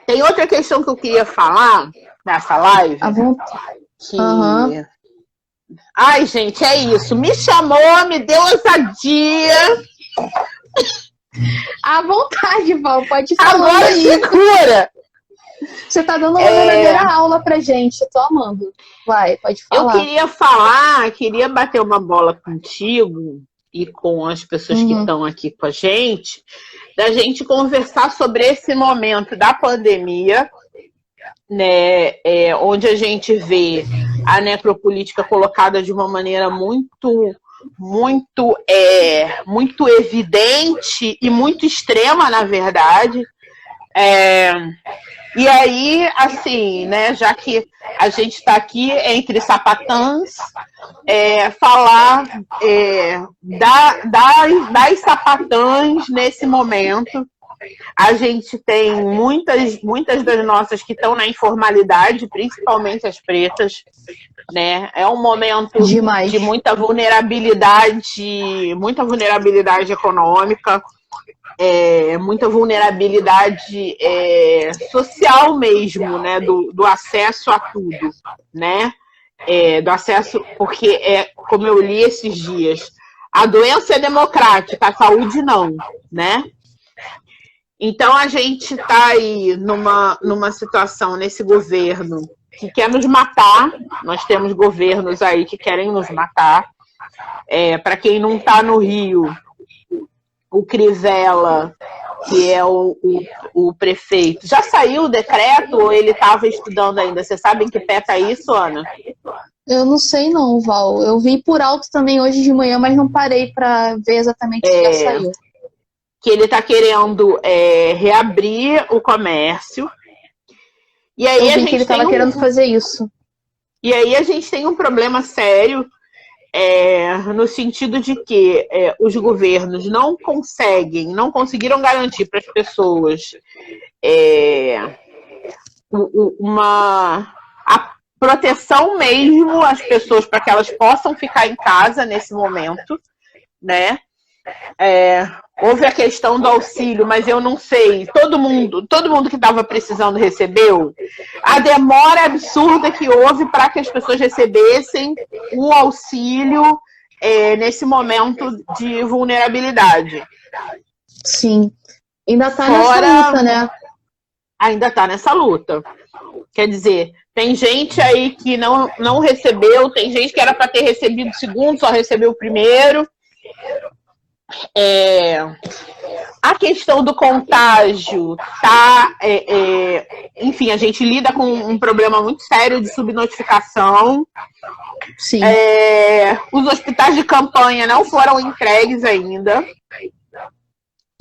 Tem outra questão que eu queria falar nessa live. Que... Ai, gente, é isso. Me chamou, me deu ousadia. À vontade, Val, pode falar. Agora aí. Segura! Você tá dando uma verdadeira aula pra gente, eu tô amando. Vai, pode falar. Eu queria bater uma bola contigo e com as pessoas que estão aqui com a gente, da gente conversar sobre esse momento da pandemia, né, onde a gente vê a necropolítica colocada de uma maneira muito evidente e muito extrema, na verdade. E aí, assim, né, já que a gente está aqui entre sapatãs, falar das sapatãs nesse momento. A gente tem muitas das nossas que estão na informalidade, principalmente as pretas, né? É um momento de muita vulnerabilidade econômica, muita vulnerabilidade social mesmo, né? Do acesso a tudo, né? Do acesso, porque como eu li esses dias, a doença é democrática, a saúde não, né? Então a gente está aí numa situação, nesse governo, que quer nos matar. Nós temos governos aí que querem nos matar. Para quem não está no Rio, o Crivella, que é o prefeito, já saiu o decreto ou ele estava estudando ainda? Você sabe em que pé está isso, Ana? Eu não sei não, Val. Eu vi por alto também hoje de manhã, mas não parei para ver exatamente se já saiu. Que ele está querendo reabrir o comércio. E aí eu vi que ele estava querendo fazer isso. E aí a gente tem um problema sério, no sentido de que os governos não conseguiram garantir para as pessoas a proteção mesmo às pessoas para que elas possam ficar em casa nesse momento, né? Houve a questão do auxílio, mas eu não sei, todo mundo que estava precisando recebeu. A demora absurda que houve para que as pessoas recebessem o auxílio nesse momento de vulnerabilidade. Sim, ainda está nessa luta, né? ainda está nessa luta. Quer dizer, tem gente aí que não recebeu, tem gente que era para ter recebido o segundo, só recebeu o primeiro. A questão do contágio tá, enfim, a gente lida com um problema muito sério de subnotificação. Sim. Os hospitais de campanha não foram entregues ainda.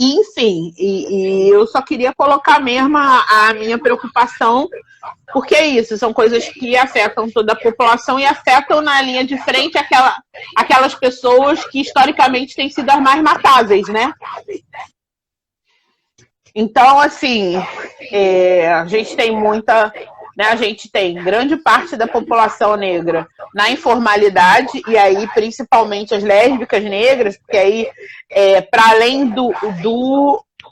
Enfim, e eu só queria colocar mesmo a minha preocupação, porque é isso, são coisas que afetam toda a população e afetam na linha de frente aquelas pessoas que historicamente têm sido as mais matáveis, né? Então, assim, a gente tem muita, né, a gente tem grande parte da população negra na informalidade, e aí principalmente as lésbicas negras, porque aí, para além do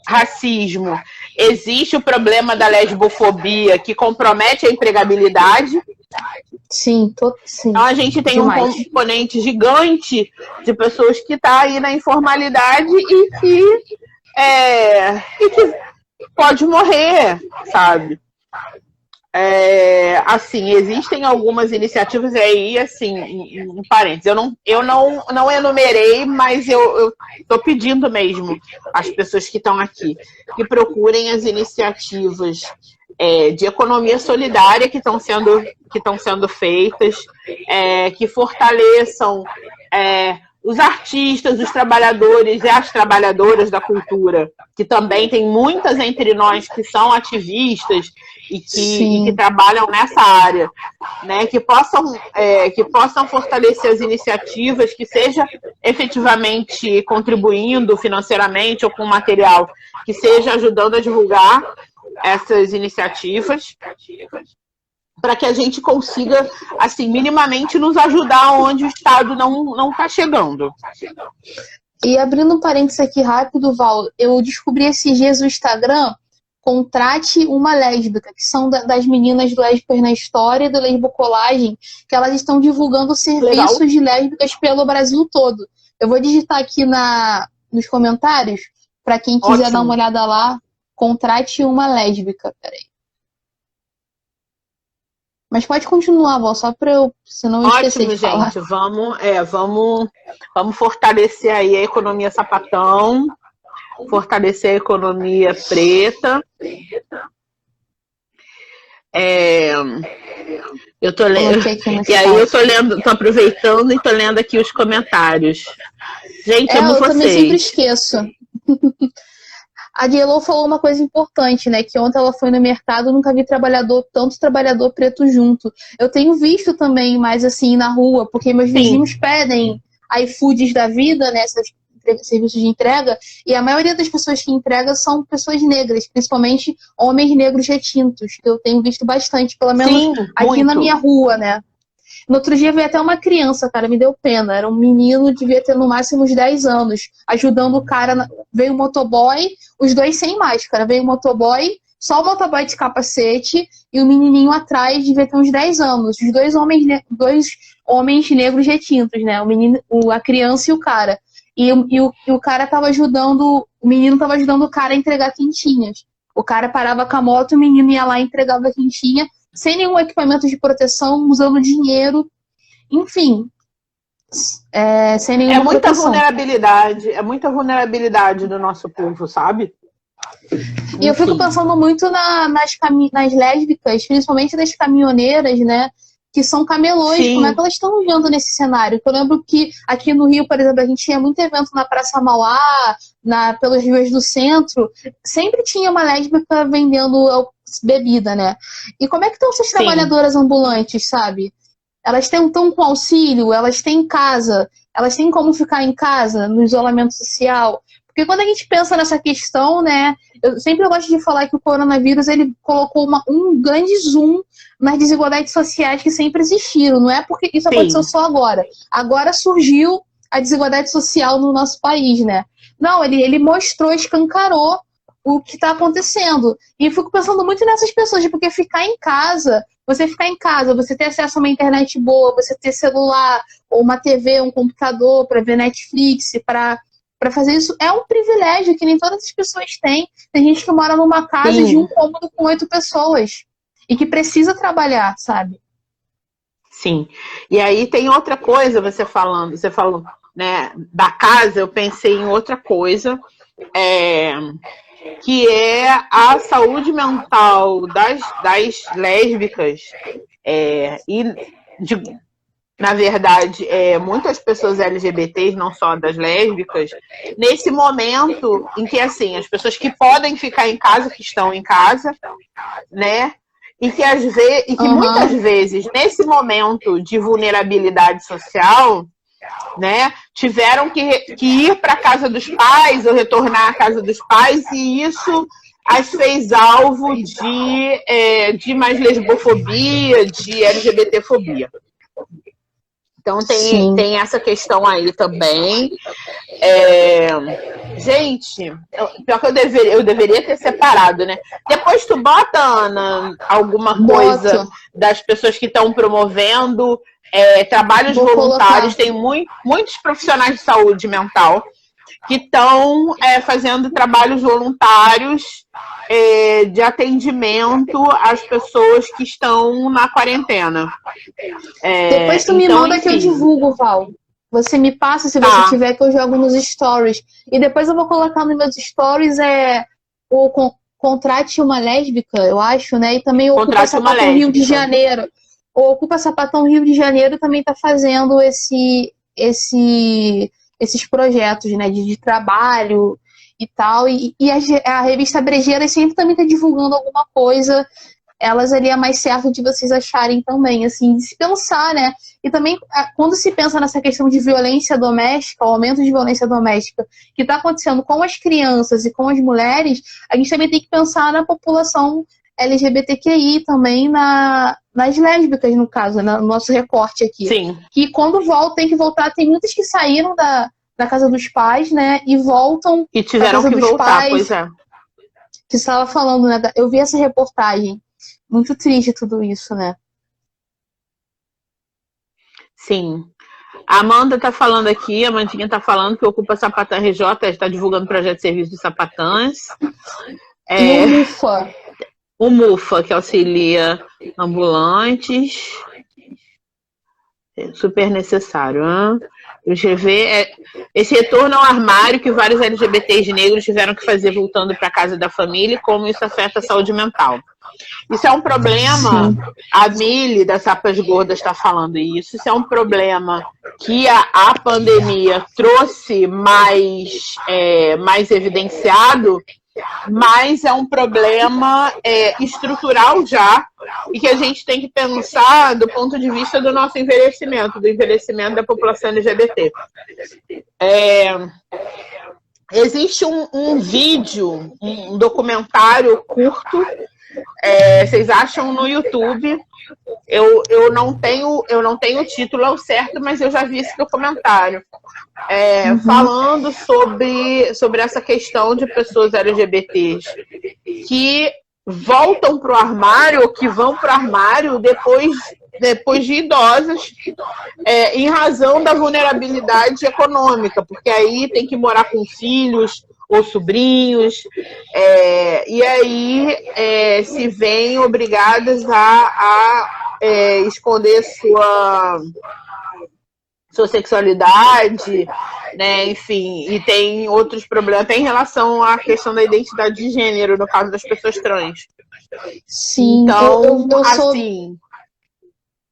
racismo, existe o problema da lesbofobia, que compromete a empregabilidade. Sim, sim. Então a gente tem demais. Um componente gigante de pessoas que estão aí na informalidade e que pode morrer, sabe? Assim, existem algumas iniciativas aí, assim, em parênteses. Eu não enumerei, mas eu estou pedindo mesmo às pessoas que estão aqui que procurem as iniciativas de economia solidária que estão sendo feitas, que fortaleçam os artistas, os trabalhadores e as trabalhadoras da cultura, que também tem muitas entre nós que são ativistas e que trabalham nessa área, né? Que possam fortalecer as iniciativas, que seja efetivamente contribuindo financeiramente ou com material, que seja ajudando a divulgar essas iniciativas, para que a gente consiga, assim, minimamente nos ajudar onde o Estado não está chegando. E abrindo um parênteses aqui rápido, Val, eu descobri esses dias no Instagram, Contrate uma Lésbica, que são das meninas lésbicas na história, do Lesbocolagem, que elas estão divulgando serviços de lésbicas pelo Brasil todo. Eu vou digitar aqui nos comentários, para quem quiser dar uma olhada lá, Contrate uma Lésbica. Peraí. Mas pode continuar, Val, só para eu, senão eu esquecer de falar. Gente, vamos fortalecer aí a economia sapatão, fortalecer a economia preta. Eu tô lendo, e aí eu tô aproveitando e tô lendo aqui os comentários. Gente, amo vocês. Eu também sempre esqueço. A Dielô falou uma coisa importante, né? Que ontem ela foi no mercado, nunca vi tanto trabalhador preto junto. Eu tenho visto também mais assim na rua, porque meus vizinhos pedem iFoods da vida, né? Serviços de entrega, e a maioria das pessoas que entregam são pessoas negras, principalmente homens negros retintos, que eu tenho visto bastante, pelo menos aqui na minha rua, né? No outro dia veio até uma criança, cara, me deu pena. Era um menino, devia ter no máximo uns 10 anos, ajudando o cara. Veio um motoboy, os dois sem máscara. Veio um motoboy, só o motoboy de capacete, e o menininho atrás devia ter uns 10 anos. Os dois homens negros retintos, né? A criança e o cara. E o cara tava ajudando, o menino tava ajudando o cara a entregar quentinhas. O cara parava com a moto, o menino ia lá e entregava a quentinha, sem nenhum equipamento de proteção, usando dinheiro, enfim, sem nenhuma proteção. É muita vulnerabilidade do nosso povo, sabe? E eu fico pensando muito nas lésbicas, principalmente das caminhoneiras, né? Que são camelôs, como é que elas estão vivendo nesse cenário? Eu lembro que aqui no Rio, por exemplo, a gente tinha muito evento na Praça Mauá, pelas ruas do centro, sempre tinha uma lésbica vendendo bebida, né? E como é que estão essas trabalhadoras ambulantes, sabe? Elas estão com auxílio, elas têm casa, elas têm como ficar em casa, no isolamento social. Porque quando a gente pensa nessa questão, né, eu sempre gosto de falar que o coronavírus ele colocou um grande zoom nas desigualdades sociais que sempre existiram. Não é porque isso aconteceu só agora. Agora surgiu a desigualdade social no nosso país, né? Não, ele mostrou, escancarou o que está acontecendo. E eu fico pensando muito nessas pessoas, porque você ficar em casa, você ter acesso a uma internet boa, você ter celular, ou uma TV, um computador para ver Netflix, para para fazer isso é um privilégio que nem todas as pessoas têm. Tem gente que mora numa casa Sim. de um cômodo com 8 pessoas e que precisa trabalhar, sabe? Sim. E aí tem outra coisa, você falou, né, da casa, eu pensei em outra coisa, que é a saúde mental das lésbicas e na verdade, muitas pessoas LGBTs, não só das lésbicas, nesse momento em que, assim, as pessoas que podem ficar em casa, que estão em casa, né? E que muitas vezes, nesse momento de vulnerabilidade social, né, tiveram que ir para a casa dos pais ou retornar à casa dos pais, e isso as fez alvo de mais lesbofobia, de LGBTfobia. Então tem essa questão aí também. Gente, pior que eu deveria ter separado, né? Depois tu bota, Ana, alguma coisa das pessoas que estão promovendo trabalhos voluntários. Tem muitos profissionais de saúde mental que estão fazendo trabalhos voluntários de atendimento às pessoas que estão na quarentena. Depois tu me manda, enfim, que eu divulgo, Val. Você me passa, se você tiver, que eu jogo nos stories. E depois eu vou colocar nos meus stories o Contrate uma Lésbica, eu acho, né? E também o Ocupa Sapatão Rio de Janeiro. O Ocupa Sapatão Rio de Janeiro também está fazendo esses projetos, né? De trabalho e tal. E a revista Brejeira sempre também está divulgando alguma coisa. Elas ali é mais certo de vocês acharem também, assim, de se pensar, né? E também, quando se pensa nessa questão de violência doméstica, o aumento de violência doméstica que está acontecendo com as crianças e com as mulheres, a gente também tem que pensar na população LGBTQI também, nas lésbicas, no caso, no nosso recorte aqui. Sim. Que quando tem que voltar, tem muitas que saíram da casa dos pais, né? E voltam. E tiveram que voltar, pais, pois é. Que você estava falando, né? Eu vi essa reportagem. Muito triste tudo isso, né? Sim. A Amanda tá falando aqui, a Amandinha tá falando que Ocupa Sapatã RJ está divulgando projeto de serviço de sapatãs. E o MUFA. O MUFA, que auxilia ambulantes. Super necessário, hein? O GV esse retorno ao armário que vários LGBTs negros tiveram que fazer voltando para casa da família e como isso afeta a saúde mental. Isso é um problema. Sim. A Mili da Sapas Gordas está falando isso. Isso é um problema que a pandemia trouxe mais evidenciado, mas é um problema estrutural já, e que a gente tem que pensar do ponto de vista do nosso envelhecimento, do envelhecimento da população LGBT. Existe um vídeo, um documentário curto, vocês acham no YouTube. Eu não tenho o título ao certo, mas eu já vi esse documentário. Falando sobre essa questão de pessoas LGBTs que voltam para o armário, ou que vão para o armário depois de idosas, em razão da vulnerabilidade econômica, porque aí tem que morar com filhos ou sobrinhos, e aí se veem obrigadas a esconder sua sexualidade, né? Enfim, e tem outros problemas, até em relação à questão da identidade de gênero, no caso das pessoas trans. Sim, então, assim...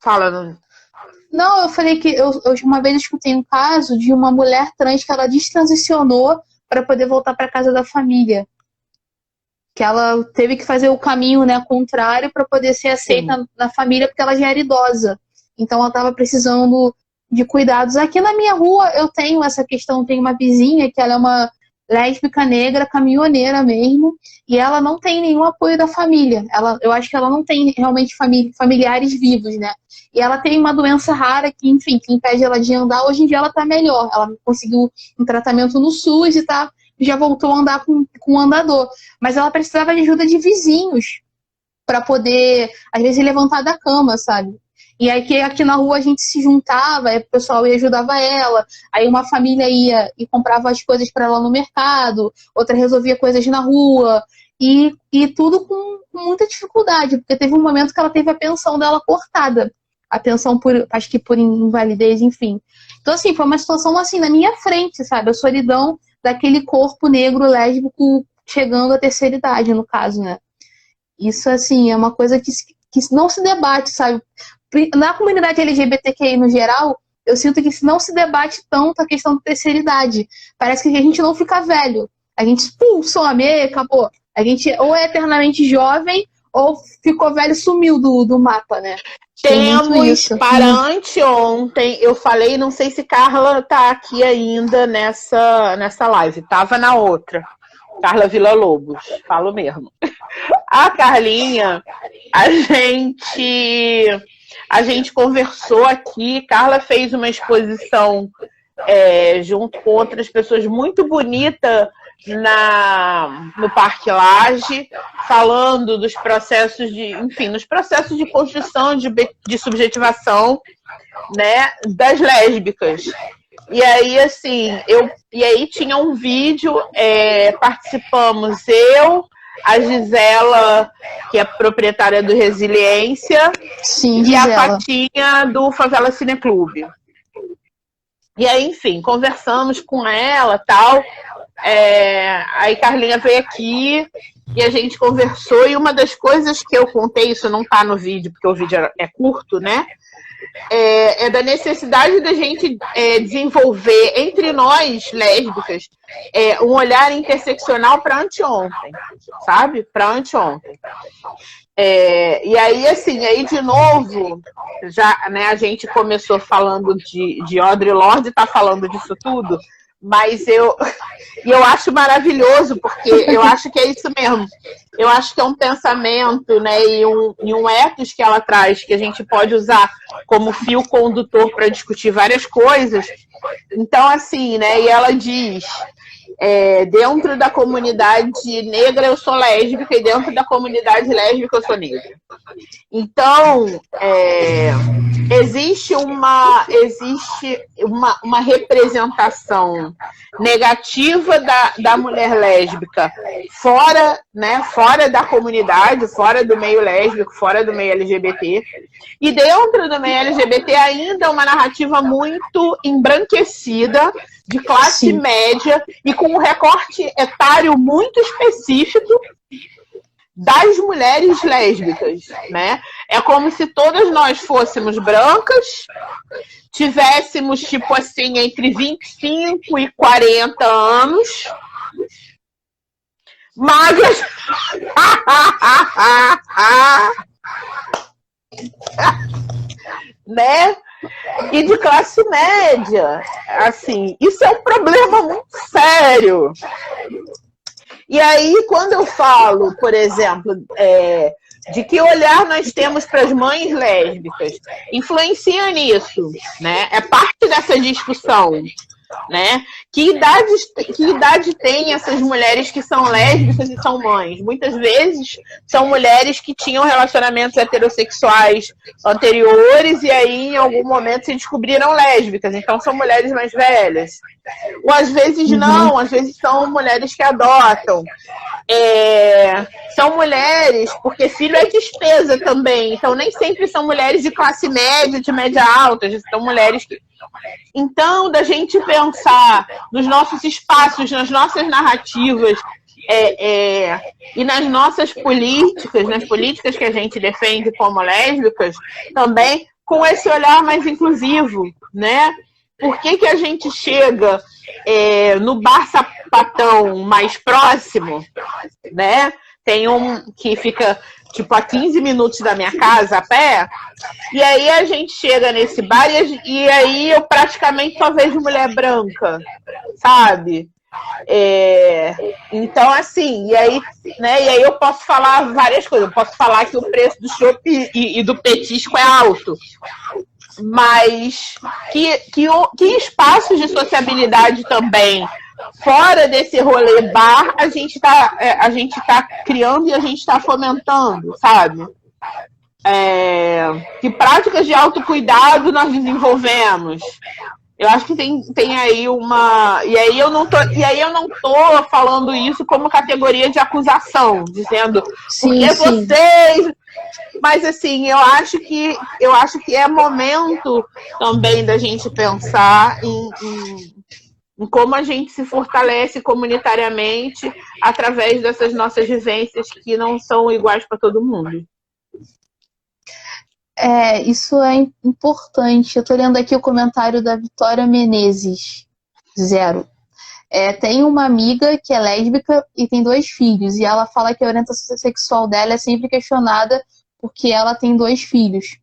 Fala, Nuno. Não, eu falei que eu uma vez escutei um caso de uma mulher trans que ela destransicionou para poder voltar para casa da família. Que ela teve que fazer o caminho, né, contrário para poder ser aceita na família, porque ela já era idosa. Então ela estava precisando de cuidados. Aqui na minha rua eu tenho essa questão, tenho uma vizinha que ela é uma lésbica negra, caminhoneira mesmo, e ela não tem nenhum apoio da família. Eu acho que ela não tem realmente familiares vivos, né? E ela tem uma doença rara que, enfim, que impede ela de andar. Hoje em dia ela tá melhor. Ela conseguiu um tratamento no SUS e já voltou a andar com um andador. Mas ela precisava de ajuda de vizinhos para poder, às vezes, levantar da cama, sabe? E aí que aqui na rua a gente se juntava, aí o pessoal ia e ajudava ela, aí uma família ia e comprava as coisas para ela no mercado, outra resolvia coisas na rua, e tudo com muita dificuldade, porque teve um momento que ela teve a pensão dela cortada, a pensão acho que por invalidez, enfim. Então, assim, foi uma situação assim, na minha frente, sabe? A solidão daquele corpo negro lésbico chegando à terceira idade, no caso, né? Isso, assim, é uma coisa que não se debate, sabe? Na comunidade LGBTQI no geral, eu sinto que não se debate tanto a questão da terceira idade. Parece que a gente não fica velho. A gente, some, acabou. A gente ou é eternamente jovem ou ficou velho e sumiu do mapa, né? Temos para anteontem, eu falei, não sei se Carla tá aqui ainda nessa live, tava na outra. Carla Villa-Lobos, falo mesmo. A Carlinha, a gente conversou aqui, Carla fez uma exposição junto com outras pessoas muito bonita no Parque Lage, falando dos processos nos processos de construção de subjetivação, né, das lésbicas. E aí, assim, tinha um vídeo, participamos a Gisela, que é proprietária do Resiliência, sim, e Gisela. a Patinha do Favela Cineclube. E aí, enfim, conversamos com ela, tal. Aí Carlinha veio aqui e a gente conversou, e uma das coisas que eu contei, isso não tá no vídeo, porque o vídeo é curto, né? É da necessidade da gente desenvolver entre nós, lésbicas, um olhar interseccional para anteontem, sabe? Para anteontem. E aí, assim, de novo, já, né, a gente começou falando de Audre Lorde, tá falando disso tudo, mas eu acho maravilhoso, porque eu acho que é isso mesmo. Eu acho que é um pensamento, né, e um ethos que ela traz, que a gente pode usar como fio condutor para discutir várias coisas. Então, assim, né, e ela diz, dentro da comunidade negra eu sou lésbica, e dentro da comunidade lésbica eu sou negra. Então, existe uma representação negativa da mulher lésbica fora da comunidade, fora do meio lésbico, fora do meio LGBT, e dentro do meio LGBT ainda uma narrativa muito embranquecida, de classe Sim. média, e com um recorte etário muito específico das mulheres lésbicas, né? É como se todas nós fôssemos brancas, tivéssemos, tipo assim, entre 25 e 40 anos, magras, né? E de classe média. Assim, isso é um problema muito sério. E aí, quando eu falo, por exemplo, de que olhar nós temos para as mães lésbicas, influencia nisso, né? É parte dessa discussão, né? Que idade tem essas mulheres que são lésbicas e são mães? Muitas vezes são mulheres que tinham relacionamentos heterossexuais anteriores e aí em algum momento se descobriram lésbicas, então são mulheres mais velhas. Ou às vezes não, às vezes são mulheres que adotam. São mulheres, porque filho é despesa também, então nem sempre são mulheres de classe média, de média alta, são mulheres que... Então, da gente pensar nos nossos espaços, nas nossas narrativas e nas nossas políticas, nas políticas que a gente defende como lésbicas, também com esse olhar mais inclusivo, né? Por que a gente chega no bar sapatão mais próximo, né? Tem um que fica tipo a 15 minutos da minha casa a pé, e aí a gente chega nesse bar e aí eu praticamente só vejo mulher branca, sabe? Então, assim, e aí eu posso falar várias coisas. Eu posso falar que o preço do chopp e do petisco é alto, mas que espaços de sociabilidade também fora desse rolê bar a gente tá criando e a gente tá fomentando, sabe? Que práticas de autocuidado nós desenvolvemos? Eu acho que tem aí uma. E aí eu não tô falando isso como categoria de acusação, dizendo porque vocês. Mas assim, eu acho que é momento também da gente pensar em como a gente se fortalece comunitariamente através dessas nossas vivências que não são iguais para todo mundo. Isso é importante. Eu tô lendo aqui o comentário da Vitória Menezes, 0. Tem uma amiga que é lésbica e tem 2 filhos, e ela fala que a orientação sexual dela é sempre questionada porque ela tem 2 filhos.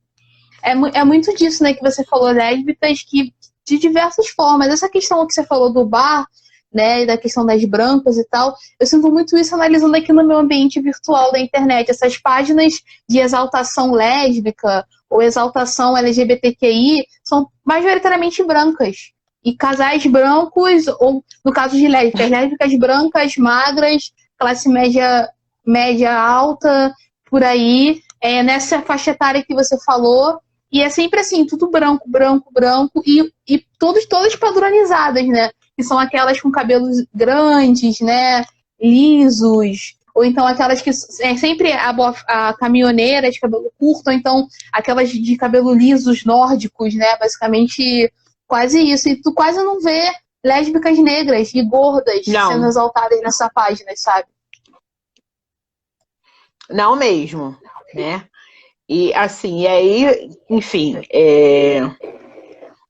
É muito disso, né, que você falou, lésbicas que de diversas formas. Essa questão que você falou do bar, né, da questão das brancas e tal, eu sinto muito isso analisando aqui no meu ambiente virtual da internet. Essas páginas de exaltação lésbica ou exaltação LGBTQI são majoritariamente brancas. E casais brancos, ou no caso de lésbicas brancas, magras, classe média alta, por aí, nessa faixa etária que você falou. E é sempre assim, tudo branco, e todas padronizadas, né? Que são aquelas com cabelos grandes, né? Lisos, ou então aquelas que sempre a caminhoneira de cabelo curto, ou então aquelas de cabelo lisos nórdicos, né? Basicamente, quase isso. E tu quase não vê lésbicas negras e gordas sendo exaltadas nessa página, sabe? Não mesmo, né? E assim, e aí, enfim,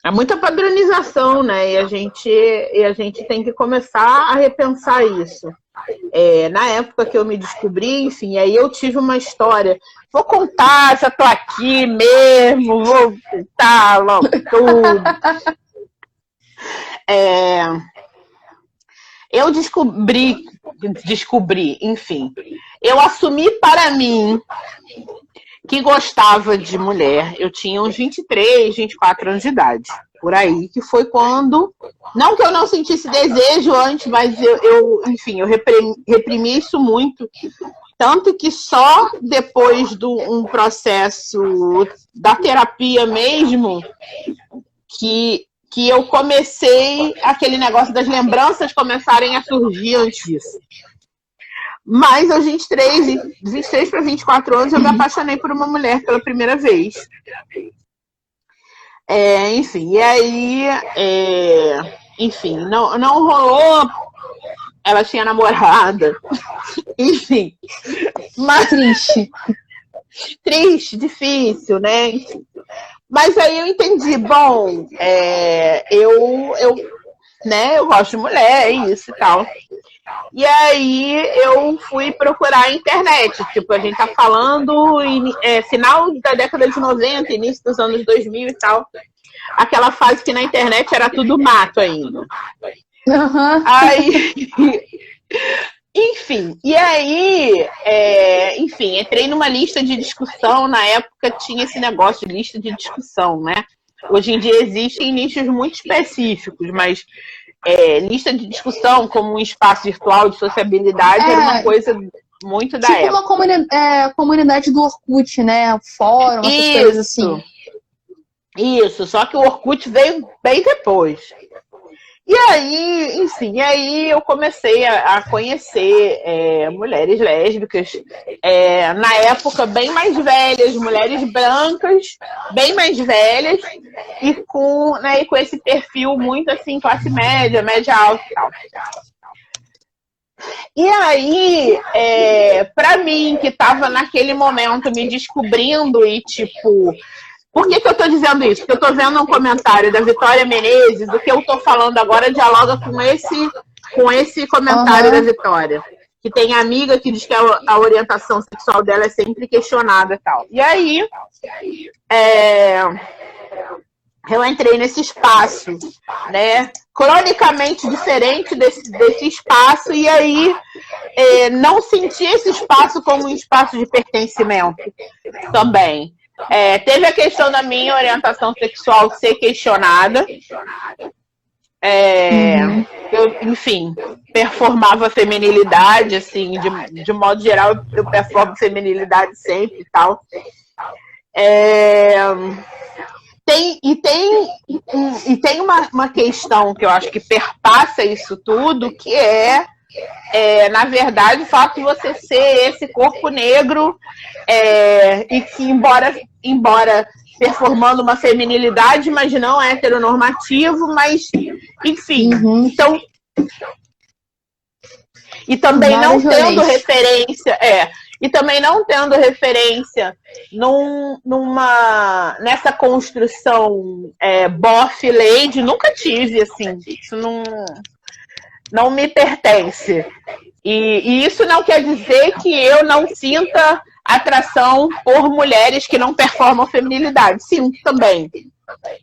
há muita padronização, né? E a gente tem que começar a repensar isso. Na época que eu me descobri, enfim, aí eu tive uma história. Vou contar, já tô aqui mesmo, vou contar logo tudo. Eu descobri, enfim, eu assumi para mim que gostava de mulher. Eu tinha uns 23, 24 anos de idade, por aí, que foi quando, não que eu não sentisse desejo antes, mas enfim, eu reprimi isso muito, tanto que só depois de um processo da terapia mesmo, que eu comecei aquele negócio das lembranças começarem a surgir antes disso. Mas aos 23 para 24 anos, eu me apaixonei por uma mulher pela primeira vez. Enfim, e aí, enfim, não rolou. Ela tinha namorada. Enfim. Mas, triste, difícil, né? Mas aí eu entendi, bom, eu gosto de mulher, isso e tal. E aí eu fui procurar a internet, tipo, a gente tá falando final da década de 90, início dos anos 2000 e tal. Aquela fase que na internet era tudo mato ainda. Uhum. Aí, enfim, e aí, enfim, entrei numa lista de discussão, na época tinha esse negócio de lista de discussão, né? Hoje em dia existem nichos muito específicos, mas lista de discussão como um espaço virtual de sociabilidade era uma coisa muito da época. Tipo uma comunidade do Orkut, né? Fórum, essas coisas assim. Isso, só que o Orkut veio bem depois. E aí, enfim, eu comecei a conhecer mulheres lésbicas, na época bem mais velhas, mulheres brancas, bem mais velhas, e com esse perfil muito assim, classe média, média alta e tal. E aí, pra mim, que tava naquele momento me descobrindo e tipo... Por que eu tô dizendo isso? Porque eu tô vendo um comentário da Vitória Menezes, o que eu tô falando agora dialoga com esse comentário da Vitória. Que tem amiga que diz que a orientação sexual dela é sempre questionada e tal. E aí, eu entrei nesse espaço, né? Cronicamente diferente desse espaço, e aí não senti esse espaço como um espaço de pertencimento também. Teve a questão da minha orientação sexual ser questionada. Eu, enfim, performava feminilidade, assim, de modo geral, eu performo feminilidade sempre e tal. Tem uma questão que eu acho que perpassa isso tudo, que na verdade, o fato de você ser esse corpo negro e que, embora performando uma feminilidade, mas não heteronormativo, mas, enfim. Então, e também não tendo referência... E também não tendo referência nessa construção boff lady, nunca tive, assim. Isso não me pertence. E isso não quer dizer que eu não sinta atração por mulheres que não performam feminilidade. Sim, também.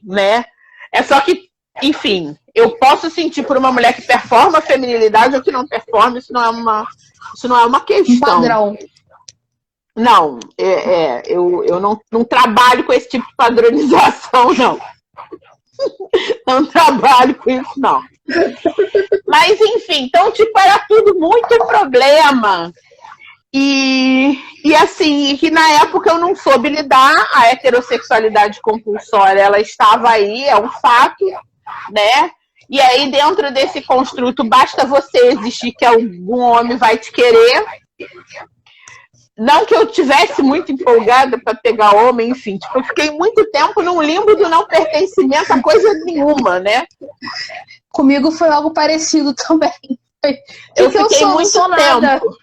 Né? É só que, enfim, eu posso sentir por uma mulher que performa feminilidade ou que não performa, isso não é uma questão. Um padrão. Não, eu não trabalho com esse tipo de padronização, não. Não trabalho com isso, não. Mas, enfim, então, tipo, era tudo muito problema. E assim, que na época eu não soube lidar, a heterossexualidade compulsória, ela estava aí, é um fato, né? E aí, dentro desse construto, basta você existir que algum homem vai te querer. Não que eu tivesse muito empolgada para pegar homem, enfim, tipo, eu fiquei muito tempo num limbo do não pertencimento a coisa nenhuma, né? Comigo foi algo parecido também. Eu fiquei muito tempo.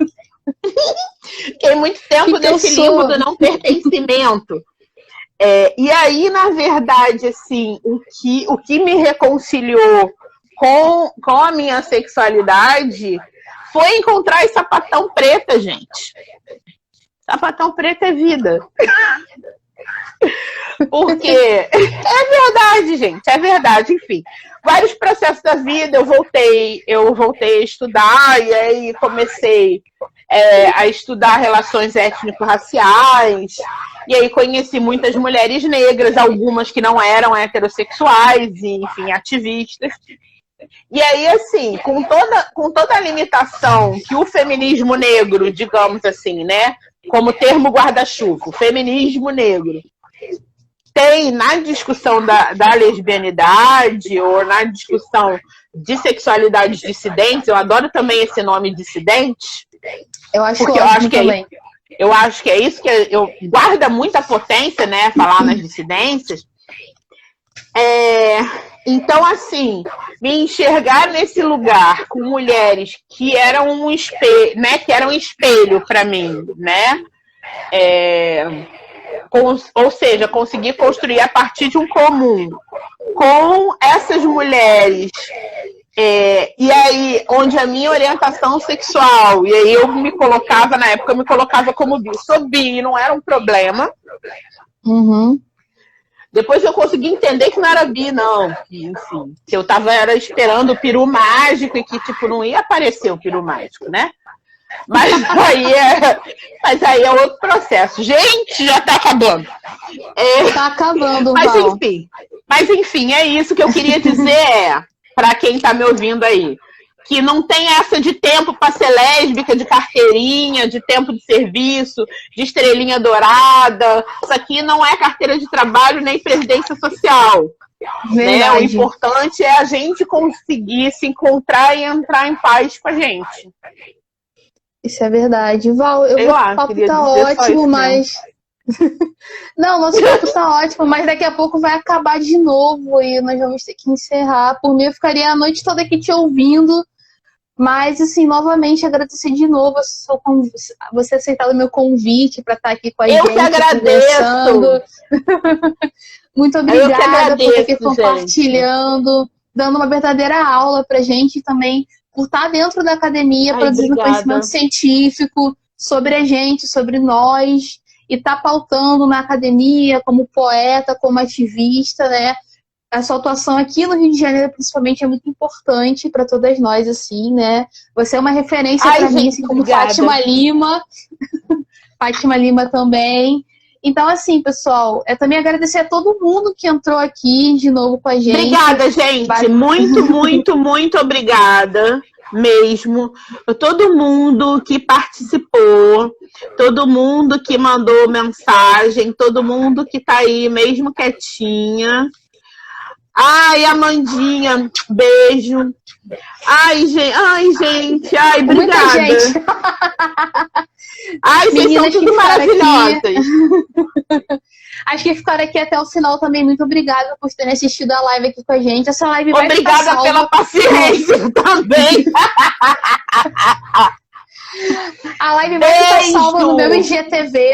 Fiquei muito tempo nesse limbo do não pertencimento. E aí, na verdade, assim, o que me reconciliou com a minha sexualidade foi encontrar esse sapatão preta, gente. Sapatão preto é vida. Porque é verdade, gente, é verdade, enfim. Vários processos da vida, eu voltei a estudar, e aí comecei a estudar relações étnico-raciais, e aí conheci muitas mulheres negras, algumas que não eram heterossexuais, e, enfim, ativistas. E aí, assim, com toda a limitação que o feminismo negro, digamos assim, né, como termo guarda-chuva, o feminismo negro, tem na discussão da lesbianidade ou na discussão de sexualidades dissidentes, eu adoro também esse nome dissidente, eu acho que também. Eu acho que é isso que eu guarda muita potência, né, falar nas dissidências. Então, assim, me enxergar nesse lugar com mulheres que eram um espelho, né, que eram um espelho para mim, né? Ou seja, conseguir construir a partir de um comum com essas mulheres. E aí, onde a minha orientação sexual, e aí na época eu me colocava como bi. Sou bi, não era um problema. Uhum. Depois eu consegui entender que não era bi, não. Enfim, que eu era esperando o peru mágico e que, tipo, não ia aparecer o peru mágico, né? Mas aí é outro processo. Gente, já tá acabando. Tá acabando, mas enfim, é isso que eu queria dizer para quem tá me ouvindo aí. Que não tem essa de tempo para ser lésbica, de carteirinha, de tempo de serviço, de estrelinha dourada. Isso aqui não é carteira de trabalho nem previdência social. Né? O importante é a gente conseguir se encontrar e entrar em paz com a gente. Isso é verdade. Val, o papo tá ótimo, mas... Não, nosso papo tá ótimo, mas daqui a pouco vai acabar de novo e nós vamos ter que encerrar. Por mim, eu ficaria a noite toda aqui te ouvindo. Mas, assim, novamente, agradecer de novo você aceitar o meu convite para estar aqui com a gente. Eu que agradeço! Muito obrigada por estar aqui compartilhando, dando uma verdadeira aula pra gente também, por estar dentro da academia, produzindo conhecimento científico sobre a gente, sobre nós, e estar pautando na academia como poeta, como ativista, né? A sua atuação aqui no Rio de Janeiro, principalmente, é muito importante para todas nós, assim, né? Você é uma referência para mim, assim como Fátima Lima. Fátima Lima também. Então, assim, pessoal, também agradecer a todo mundo que entrou aqui de novo com a gente. Obrigada, gente. Muito, muito, muito obrigada. mesmo. Todo mundo que participou, todo mundo que mandou mensagem, todo mundo que tá aí, mesmo quietinha. Ai, Amandinha, beijo. Ai, gente, ai, Muita obrigada. gente. Ai, vocês são Meninas que tudo ficaram maravilhosas. Acho que ficaram aqui até o final também. Muito obrigada por terem assistido a live aqui com a gente. Essa live vai ficar Obrigada salva. pela paciência também. A live vai ficar salva no meu IGTV.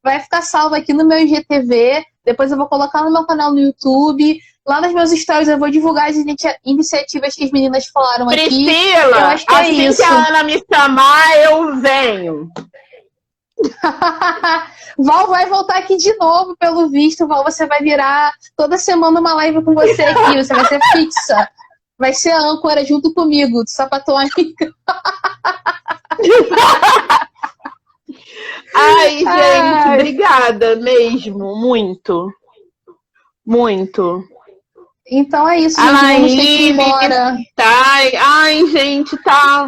Vai ficar salva aqui no meu IGTV. Depois eu vou colocar no meu canal no YouTube. Lá nos meus stories eu vou divulgar as iniciativas que as meninas falaram aqui. Priscila, Eu acho que é assim isso. que a Ana me chamar, eu venho. Val vai voltar aqui de novo, pelo visto. Val, você vai virar toda semana uma live com você aqui. Você vai ser fixa. Vai ser a âncora junto comigo, do Sapatão Amiga. Ai, gente, obrigada mesmo. Muito. Muito. Então é isso, gente. Vamos ter que ir embora. Tá, ai, gente, tá.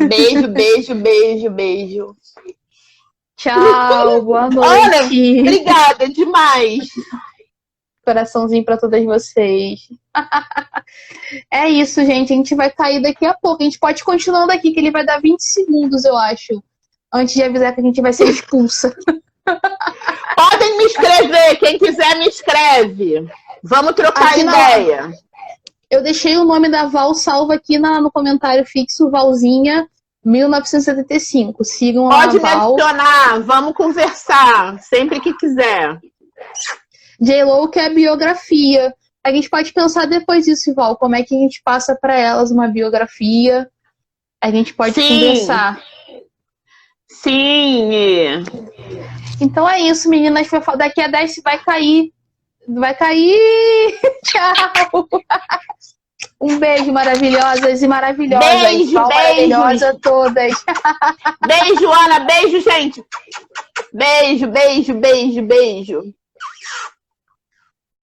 Beijo, beijo, beijo, beijo. Tchau, boa noite. Olha, obrigada demais. Coraçãozinho pra todas vocês. É isso, gente. A gente vai cair daqui a pouco. A gente pode continuar daqui, que ele vai dar 20 segundos, eu acho. Antes de avisar que a gente vai ser expulsa. Podem me escrever. Quem quiser, me escreve. Vamos trocar aqui ideia. Eu deixei o nome da Val salvo aqui no comentário fixo, Valzinha 1975. Sigam lá, Pode me Val. adicionar. Vamos conversar. Sempre que quiser. J-Lo quer biografia. A gente pode pensar depois disso, Val. Como é que a gente passa para elas uma biografia? A gente pode conversar. Sim. Então é isso, meninas. Daqui a 10 vai cair. Vai cair. Tchau. Um beijo, maravilhosas e maravilhosas. Beijo, Val beijo. maravilhosa a todas. Beijo, Ana. Beijo, gente. Beijo, beijo, beijo, beijo.